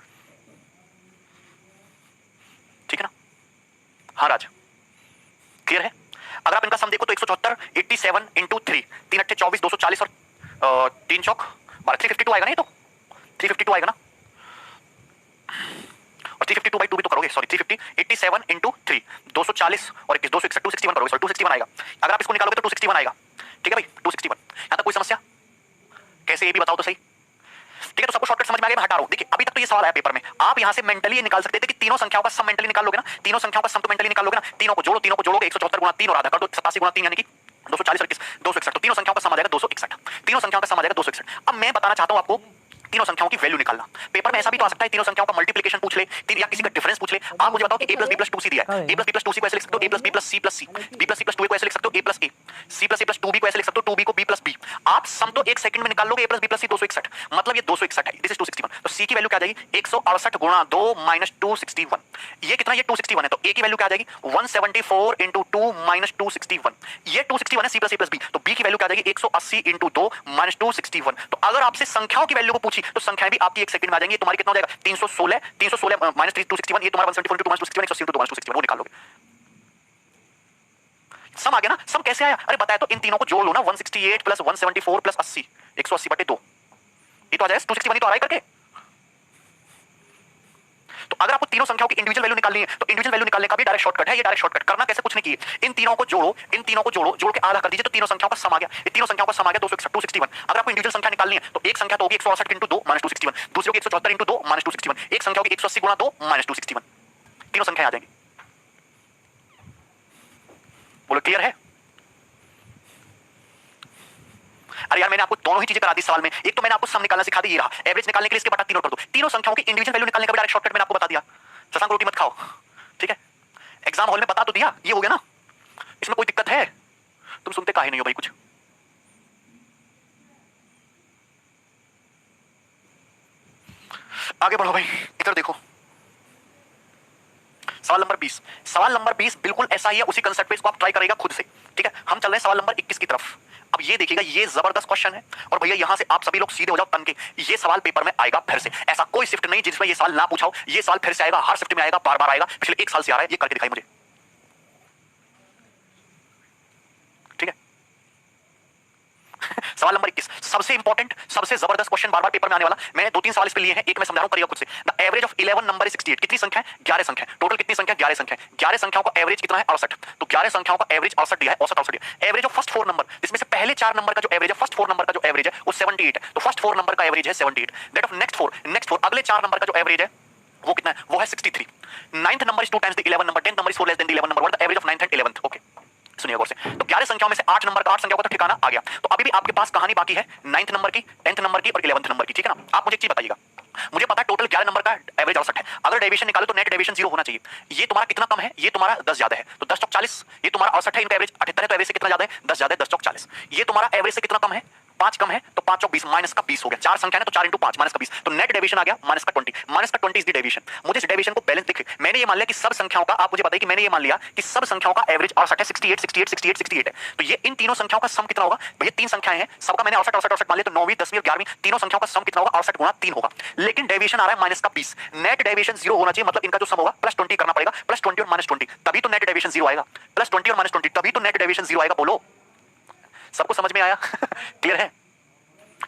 ठीक है ना? हाँ राज, क्लियर है? अगर आप इनका सम देखो तो 174 87 इंटू 3, 3 8 24 240 और 3 चौक 12, 352 आएगा, नहीं तो 352 आएगा ना, और 352 बाई 2 भी तो करोगे, सॉरी 350, 87 इंटू 3 240 और 21 261 261 करोगे, सॉरी 261 आएगा। अगर आप इसको निकालोगे तो 261 आएगा। ठीक है भाई, 261। यहां तक कोई समस्या? कैसे, ये भी बताओ तो सही। ठीक है, तो सबको शॉर्टकट समझ में आ गया, मैं हटा रहा हूं। देखिए अभी तक तो ये सवाल आया पेपर में, आप यहां से मेंटली ये निकाल सकते थे कि तीनों संख्याओं का सम मेंटली निकाल लोगे ना, तीनों संख्याओं का सम तो मेंटली निकाल लोगे ना, तीनों को जोड़ोगे 174 गुणा 3 और आधा कर दो 87 गुणा 3 यानी कि 240 और 261, तो तीनों संख्याओं का सम आ जाएगा 261, तीनों संख्याओं का सम आ जाएगा 261। अब मैं बताना चाहता हूं आपको तीनों संख्याओं की वैल्यू निकालना। पेपर में ऐसा भी तो आ सकता है तीनों संख्याओं का मल्टीप्लिकेशन पूछ ले, या किसी का डिफरेंस पूछ ले। आप मुझे बताओ कि a + b + 2c दिया है, a + b + 2c को ऐसे लिख सकते हो a + b + c + c, b + c + 2a को ऐसे लिख सकते हो a + a, c + a + 2b को ऐसे लिख सकते हो 2b को b + b। आप सम तो 1 सेकंड में निकाल लोगे, a + b + c 261, मतलब ये 261 है, दिस इज 261, तो c की वैल्यू क्या आ जाएगी 168 गुणा 2 - 261, ये कितना, ये 261 है, तो a की वैल्यू क्या आ जाएगी 174 × 2 - 261, ये 261 है, c + a + b, तो b की वैल्यू क्या आ जाएगी 180 × 2 - 261। तो अगर आपसे संख्याओं की वैल्यू को पूछी तो संख्याएं भी आपकी 1 सेकंड में आ जाएंगी, ये तुम्हारी कितना हो जाएगा 316 - 261, ये तुम्हारा 174 × 2 - 261 180 × 2 - 261, वो निकाल लोगे। सम आ गया ना, सम कैसे आया, अरे बताया तो, इन तीनों को जोड़ लो ना, 168 प्लस 174 प्लस 80 180 बटे 2, ये तो आ जाएगा 261, ही तो आ रहा है करके। तो अगर आपको तीनों संख्याओं की इंडिविजुअल वैल्यू निकालनी है तो इंडिविजुअल वैल्यू निकालने का भी डायरेक्ट शॉर्टकट है, ये डायरेक्ट शॉर्टकट करना कैसे, कुछ नहीं किए, इन तीनों को जोड़ो, जोड़ के आधा कर दीजिए, तो तीनों संख्याओं का सम आ गया, ये तीनों संख्याओं का सम आ गया 261। अगर आपको इंडिविजुअल संख्या निकालनी है तो एक संख्या तो होगी 168 × 2 - 261, दूसरी होगी 174 × 2 - 261, एक संख्या होगी 180 गुणा 2 - 261, तीनों संख्याएं आ जाएंगी। बोलो क्लियर है? अरे यार मैंने आपको दोनों ही चीजें करा दी सवाल में, एक तो मैंने आपको सम निकालना सिखा दी, ये रहा, एवरेज निकालने के लिए इसके बटा 3 और कर दो, तीनों संख्याओं की इंडिविजुअल वैल्यू निकालने का भी डायरेक्ट शॉर्टकट मैंने आपको बता दिया। शशांक रोटी मत खाओ, ठीक है, एग्जाम हॉल में बता तो दिया, ये हो गया ना, इसमें कोई दिक्कत है? तुम सुनते काहे नहीं हो भाई कुछ? आगे बढ़ो भाई, इधर देखो, सवाल नंबर 20, सवाल नंबर 20 बिल्कुल ऐसा ही है, उसी कंसेप्ट पे इसको आप ट्राई करेगा खुद से। ठीक है, हम चल रहे हैं सवाल नंबर 21 की तरफ। अब ये देखिएगा, ये जबरदस्त क्वेश्चन है, और भैया यहां से आप सभी लोग सीधे हो जाओ तन के, ये सवाल पेपर में आएगा फिर से, ऐसा कोई शिफ्ट नहीं जिसमें ये सवाल ना पूछा हो, ये सवाल फिर से आएगा, हर शिफ्ट में आएगा, बार बार आएगा, पिछले 1 साल से आ रहा है, ये करके दिखाई मुझे। ठीक है सवाल नंबर 21 सबसे इंपॉर्टेंट, सबसे जबरदस्त क्वेश्चन, बार बार पेपर में आने वाला। मैंने 2-3 सवाल इस पे लिए हैं, एक मैं समझा रहा हूं, करिएगा खुद से। The average of 11 number is 68, कितनी संख्या है 11 संख्या, टोटल कितनी संख्या 11 संख्या, 11 संख्याओं का एवरेज कितना है 68, तो 11 संख्याओं का एवरेज 68 दिया है, औसत 68 दिया है। एवरेज ऑफ फर्स्ट 4 नंबर, इसमें से पहले 4 नंबर का जो एवरेज है, फर्स्ट 4 नंबर का जो एवरेज है वो 78 है, तो फर्स्ट 4 नंबर का एवरेज है 78, दैट ऑफ नेक्स्ट 4 अगले 4 नंबर का जो एवरेज है वो कितना है, वो है 63। 9th number is 2 times the 11 number, 10th number is 4 less than the 11 number, what the average of 9th and 11th। Okay सुनिए गौर से, तो 11 संख्याओं में से 8 नंबर का, 8 संख्याओं का तो ठिकाना आ गया, तो अभी भी आपके पास कहानी बाकी है 9th नंबर की, 10th नंबर की और 11th नंबर की। ठीक है ना, आप मुझे एक चीज बताइएगा, मुझे पता है टोटल 11 नंबर का एवरेज 68 है, अगर डेविएशन निकालो तो नेट डेविएशन 0 होना चाहिए। ये तुम्हारा कितना कम है, ये तुम्हारा 10 ज्यादा है, तो 10 चौक 40, ये तुम्हारा 68 है, इनका एवरेज 78 है, तो एवरेज से कितना ज्यादा है 10 ज्यादा है, 10 चौक 40, ये तुम्हारा एवरेज से कितना कम है 5 कम है, तो 5 चौक 20 माइनस का 20 हो गया, 4 संख्या है तो 4 × 5 माइनस का 20, तो नेट डेविएशन आ गया माइनस का 20, माइनस का 20 इज द डेविएशन। मुझे इस डेविएशन को बैलेंस दिखे, मैंने ये मान लिया कि सब संख्याओं का, आप मुझे बताइए कि मैंने ये मान लिया कि सब संख्याओं का एवरेज 68 है, 68 68 68 68 है, तो ये इन तीनों संख्याओं का सम कितना होगा भैया, 3 संख्याएं हैं, सबका मैंने 68 68 68 मान लिया, तो 9वीं 10वीं और 11वीं तीनों संख्याओं का सम कितना होगा 68 गुणा 3 होगा, लेकिन डेविएशन आ रहा है माइनस का 20, नेट डेविएशन 0 होना चाहिए, मतलब इनका जो सम होगा प्लस 20 करना पड़ेगा, प्लस 20 और माइनस 20, तभी तो नेट डेविएशन 0 आएगा, प्लस 20 और माइनस 20 तभी तो नेट डेविएशन 0 आएगा। बोलो सबको समझ में आया? क्लियर है?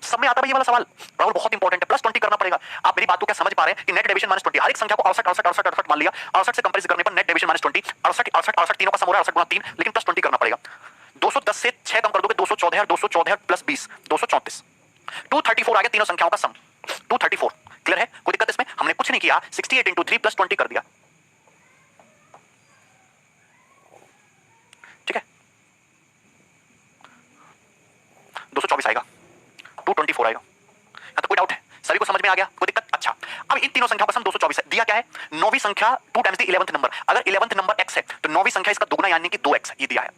सब में आता है ये वाला सवाल। राहुल बहुत इंपॉर्टेंट है, प्लस 20 करना पड़ेगा। आप मेरी बात को क्या समझ पा रहे हैं कि नेट डेविएशन माइनस 20, हर एक संख्या को 68 68 68 68 मान लिया, 68 से कंपेयर करने पर नेट डेविएशन माइनस 20, 68 68 68 तीनों का सम हो रहा है 68 गुना 3, लेकिन प्लस 20 करना पड़ेगा। 210 से 6 कम कर दोगे 214 और 214 प्लस 20 234, 234 आ गया तीनों संख्याओं का सम 234। क्लियर है? कोई दिक्कत इसमें? हमने कुछ नहीं किया, 68 इंटू 3 प्लस 20 कर दिया। ठीक है, 224 आएगा, 224 आएगा। यहां तो कोई डाउट है? सभी को समझ में आ गया? कोई दिक्कत? अच्छा, अब इन तीनों संख्याओं का सम 224 है। दिया क्या है? नौवीं संख्या 2 टाइम्स द 11th नंबर। अगर 11th नंबर x है तो नौवीं संख्या इसका दुगना यानी कि 2x ये दिया है।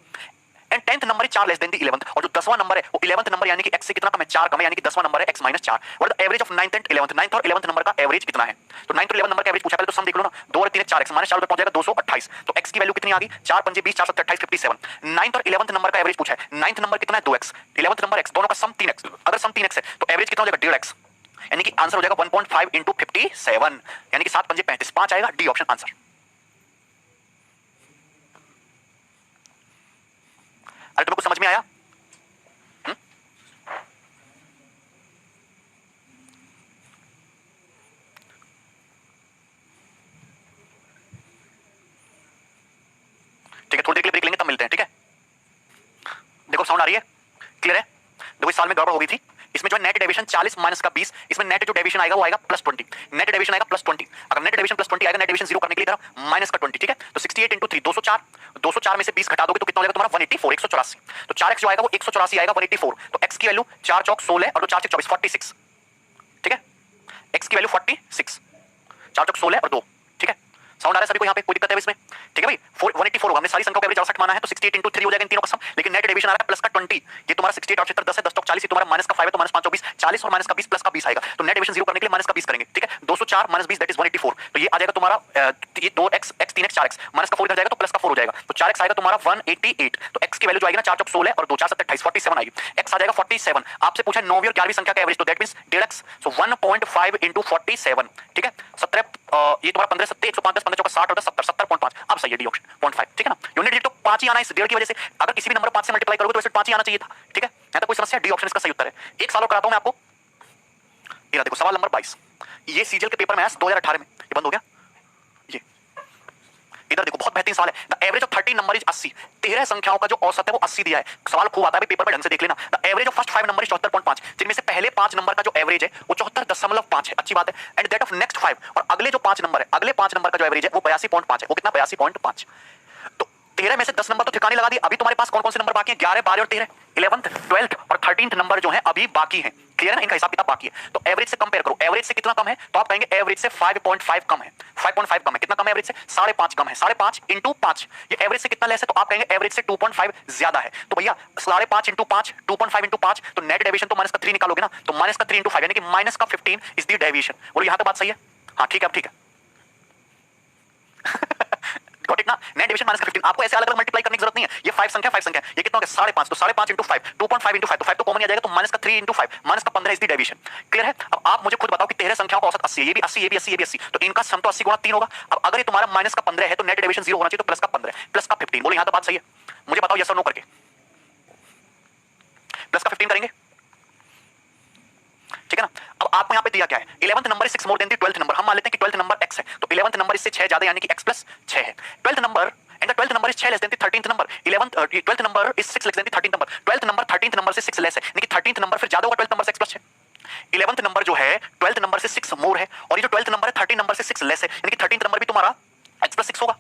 And 10th number is 4 less than the 11th, और जो 10वां नंबर है वो 11th नंबर यानी कि x से कितना कम है? 4 कम है, यानी कि 10वां नंबर है x minus 4। What the average of 9th and 11th? 9th और 11th नंबर का एवरेज कितना है? तो 9th और 11th नंबर का एवरेज पूछा, पहले तो सम देख लो ना। 2 और 3 4 x माइनस 4 पे पहुंच जाएगा 228। तो x की वैल्यू कितनी आ गई? 4 पंजे 20 4 7 28 57। 9th और 11th नंबर का एवरेज पूछा है। 9th नंबर कितना है? 2x, 11th नंबर x, दोनों का सम 3x। अगर सम 3x है तो एवरेज कितना हो जाएगा? 1.5x, यानी कि आंसर हो जाएगा 1.5 इंटू 57, यानी कि 7 पंजे 35, 5 आएगा। D option answer. अरे तुम्हें कुछ समझ में आया? ठीक है, थोड़ी देर के लिए ब्रेक लेंगे, तब मिलते हैं। ठीक है, देखो साउंड आ रही है? क्लियर है? देखो इस साल में गड़बड़ हो गई थी। इसमें जो नेट डेविएशन 40 माइनस का 20, इसमें नेट जो डेविएशन आएगा वो आएगा प्लस 20। नेट डेविएशन आएगा प्लस 20। अगर नेट डेविएशन प्लस 20 आएगा, नेट डेविएशन जीरो करने के लिए इधर माइनस का 20। ठीक है, तो 68 इंटू 3 204, 204 में से 20 घटा दोगे तो कितना हो जाएगा तुम्हारा? 184, 184। तो 4x जो आएगा वो 184 आएगा, 184। तो x की वैल्यू 4 चौक 16 और 4 चौक 24, 46। ठीक है, x की वैल्यू 46, 4 चौक 16 और 2। ठीक है, साउंड आ रहा है सभी को? यहाँ पे कोई दिक्कत है इसमें? ठीक है भाई, 184 होगा। हमने सारी संख्याओं का एवरेज 68 माना है, तो 68 इंटू 3 हो जाएगा इन तीनों का सम। लेकिन नेट डेविएशन आ रहा है प्लस का 20। ये तुम्हारा 68 और 70 10 है, 10 चौक 40, ये तुम्हारा माइनस का 5 है, तो माइनस 5 24, 40 और माइनस का 20 प्लस का 20 आएगा। तो नेट डेविएशन जीरो करने के लिए माइनस का 20 करेंगे। ठीक है, 204 माइनस 20 दैट इज 184। तो ये आ जाएगा तुम्हारा ये 2x x 3x 4x, minus का 4 इधर जाएगा तो प्लस का 4 हो जाएगा। तो 4x आएगा तुम्हारा 188। तो x की वैल्यू जो आएगी ना 4 चौक 16 और 2 4 7 28, 47 आएगी। x आ जाएगा 47। आपसे पूछा 9वीं और 11वीं संख्या का एवरेज, तो that means 1.5x, so 1.5 into 47। ठीक है, 17 ये तुम्हारा 15 7 105 10 15 चौका 60 और 10 70, 70.5। अब सही है डी ऑप्शन 0.5। ठीक है ना, यूनिट डिजिट तो 5 ही आना है इस डेढ़ की वजह से। अगर किसी भी नंबर 5 से मल्टीप्लाई करोगे तो वैसे 5 ही आना चाहिए था। ठीक है, यहाँ तो कोई समस्या? डी ऑप्शन इसका सही उत्तर है। एक साल और कराता हूं मैं आपको। ये देखो सवाल नंबर 22, ये सीजीएल के पेपर में आया 2018 में। ये बंद हो गया। ये इधर देखो, बहुत बेहतरीन सवाल है। The average of 13 number is 80। 13 संख्याओं का जो औसत है वो 80 दिया है। सवाल खूब आता है पेपर में, ढंग से देख लेना। The average of first 5 number is 74.5, जिनमें से पहले 5 नंबर का जो एवरेज है वो 74.5 है। अच्छी बात है। एंड दैट ऑफ नेक्स्ट 5, और अगले जो 5 नंबर है, अगले 5 नंबर का जो एवरेज है वो 82.5 है। वो कितना? 82.5। तो 13 में से 10 नंबर तो ठिकाने लगा दिए। अभी तुम्हारे पास कौन कौन से नंबर बाकी हैं? 11 12 और 13, 11th 12th और 13th नंबर जो है अभी बाकी हैं। क्लियर है ना? इनका हिसाब किताब बाकी है। तो एवरेज से कंपेयर करो, एवरेज से कितना कम है? तो आप कहेंगे एवरेज से 5.5 कम है। 5.5 कम है। कितना कम है एवरेज से? 5.5 कम है। 5.5 इंटू 5, ये एवरेज से कितना लेस है? तो आप कहेंगे एवरेज से 2.5 ज्यादा है। तो भैया 5.5 इंटू 5, 2.5 इंटू 5, तो नेट डेविएशन तो माइनस का 3 निकालोगे ना, तो माइनस का 3 इंटू 5 यानी कि माइनस का 15 इज द डेविएशन। बोलो यहां तक बात सही है? हाँ ठीक है, अब ठीक है। गॉट इट ना? Net division minus 15। आपको ऐसे अलग अलग मल्टीप्लाई करने की जरूरत नहीं है। ये 5 संख्या ये कितना हो गया? 5.5, तो 5.5 इंटू 5, 2.5 इंटू 5, तो 5 तो कॉमन आ जाएगा, तो माइनस का 3 इंटू 5, माइनस का 15 इज द डेविएशन। क्लियर है? अब आप मुझे खुद बताओ कि 13 संख्याओं का औसत 80 है, ये भी 80, ये भी 80, ये भी 80, तो इनका सम तो 80 गुणा 3 होगा। अब अगर ये तुम्हारा माइनस का 15 है तो नेट डेविएशन 0 होना चाहिए, तो प्लस का 15, प्लस का 15। बोलो यहां तक बात सही है? मुझे बताओ यस और नो करके। प्लस का 15 करेंगे, ठीक है ना? अब आपको यहां पे दिया क्या है? 11th number is 6 more than the 12th number. हम मान लेते हैं कि 12th नंबर x है, तो 11th नंबर इससे 6 ज्यादा, यानी कि x प्लस 6 है। 12th number and the 12th number is 6 less than the 13th number. 12th number is 6 less than the 13th number. 12th number 13th number से 6 less है, यानी कि 13th नंबर फिर ज्यादा होगा 12th नंबर से x plus 6। 11th number जो है 12th नंबर से 6 मोर है, और ये जो 12th नंबर है 13 नंबर से 6 लेस है, यानी कि 13th नंबर भी तुम्हारा x प्लस 6 होगा।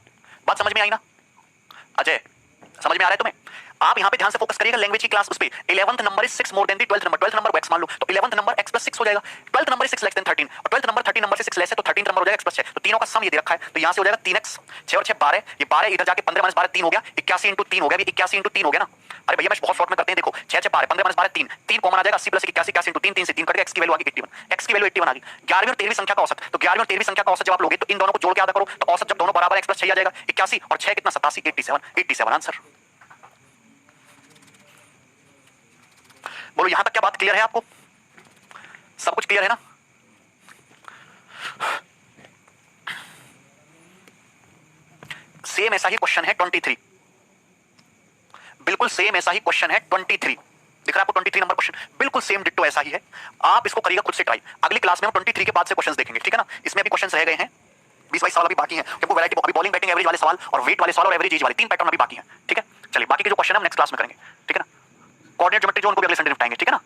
बात समझ में आई ना? अजय समझ में आ रहा है तुम्हें? आप यहां पे ध्यान से फोकस करिएगा लैंग्वेज की क्लास उस पे। 11th number is 6 more than the 12th number. 12th number को x मान लो, तो 11th नंबर x प्लस 6 हो जाएगा। 12th number is 6 less than 13, और 12th नंबर 13 नंबर से 6 लेस है, तो 13th नंबर हो जाएगा x प्लस 6। तो तीनों का सम ये दे रखा है, तो यहां से हो जाएगा 3x, 6 और 6 12, ये 12 इधर जाके 15 माइनस 12 3 हो गया, 81 इंटू 3 हो गया, 81 इंटू 3 हो गया ना। अरे भैया मैं बहुत शॉर्ट में करते हैं, देखो 6 6 12 15 माइनस 12 3, 3 कॉमन आ जाएगा, 80 प्लस 81, 81 इंटू 3, 3 से 3 कट गया, x की वैल्यू आ गई 81, x की वैल्यू 81 आ गई। 11वीं और 13वीं संख्या का औसत, तो 11वीं और 13वीं संख्या का औसत जब आप लोगे तो इन दोनों को जोड़ के आधा करो, तो औसत जब दोनों बराबर x प्लस 6 आ जाएगा, 81 और 6 कितना 87, 87 आंसर। बोलो यहां तक क्या बात क्लियर है आपको? सब कुछ क्लियर है ना? सेम ऐसा ही क्वेश्चन है 23, बिल्कुल सेम ऐसा ही क्वेश्चन है 23। दिख रहा है आपको 23 नंबर क्वेश्चन, बिल्कुल सेम डिट्टो ऐसा ही है। आप इसको करिएगा खुद से ट्राई। अगली क्लास में हम 23 के बाद से क्वेश्चंस देखेंगे, ठीक है ना। इसमें अभी क्वेश्चंस रह गए हैं 20-22 सवाल अभी बाकी हैं, क्योंकि वैरायटी अभी बॉलिंग बैटिंग एवरेज वाले सवाल और वेट वाले सवाल और एवरेज एज वाले 3 पैटर्न अभी बाकी हैं, ठीक है। चलिए बाकी के जो क्वेश्चन है हम नेक्स्ट क्लास में करेंगे, ठीक है ना। कोऑर्डिनेट ज्योमेट्री जो उनको भी अगले संडे निपटाएंगे, ठीक है ना।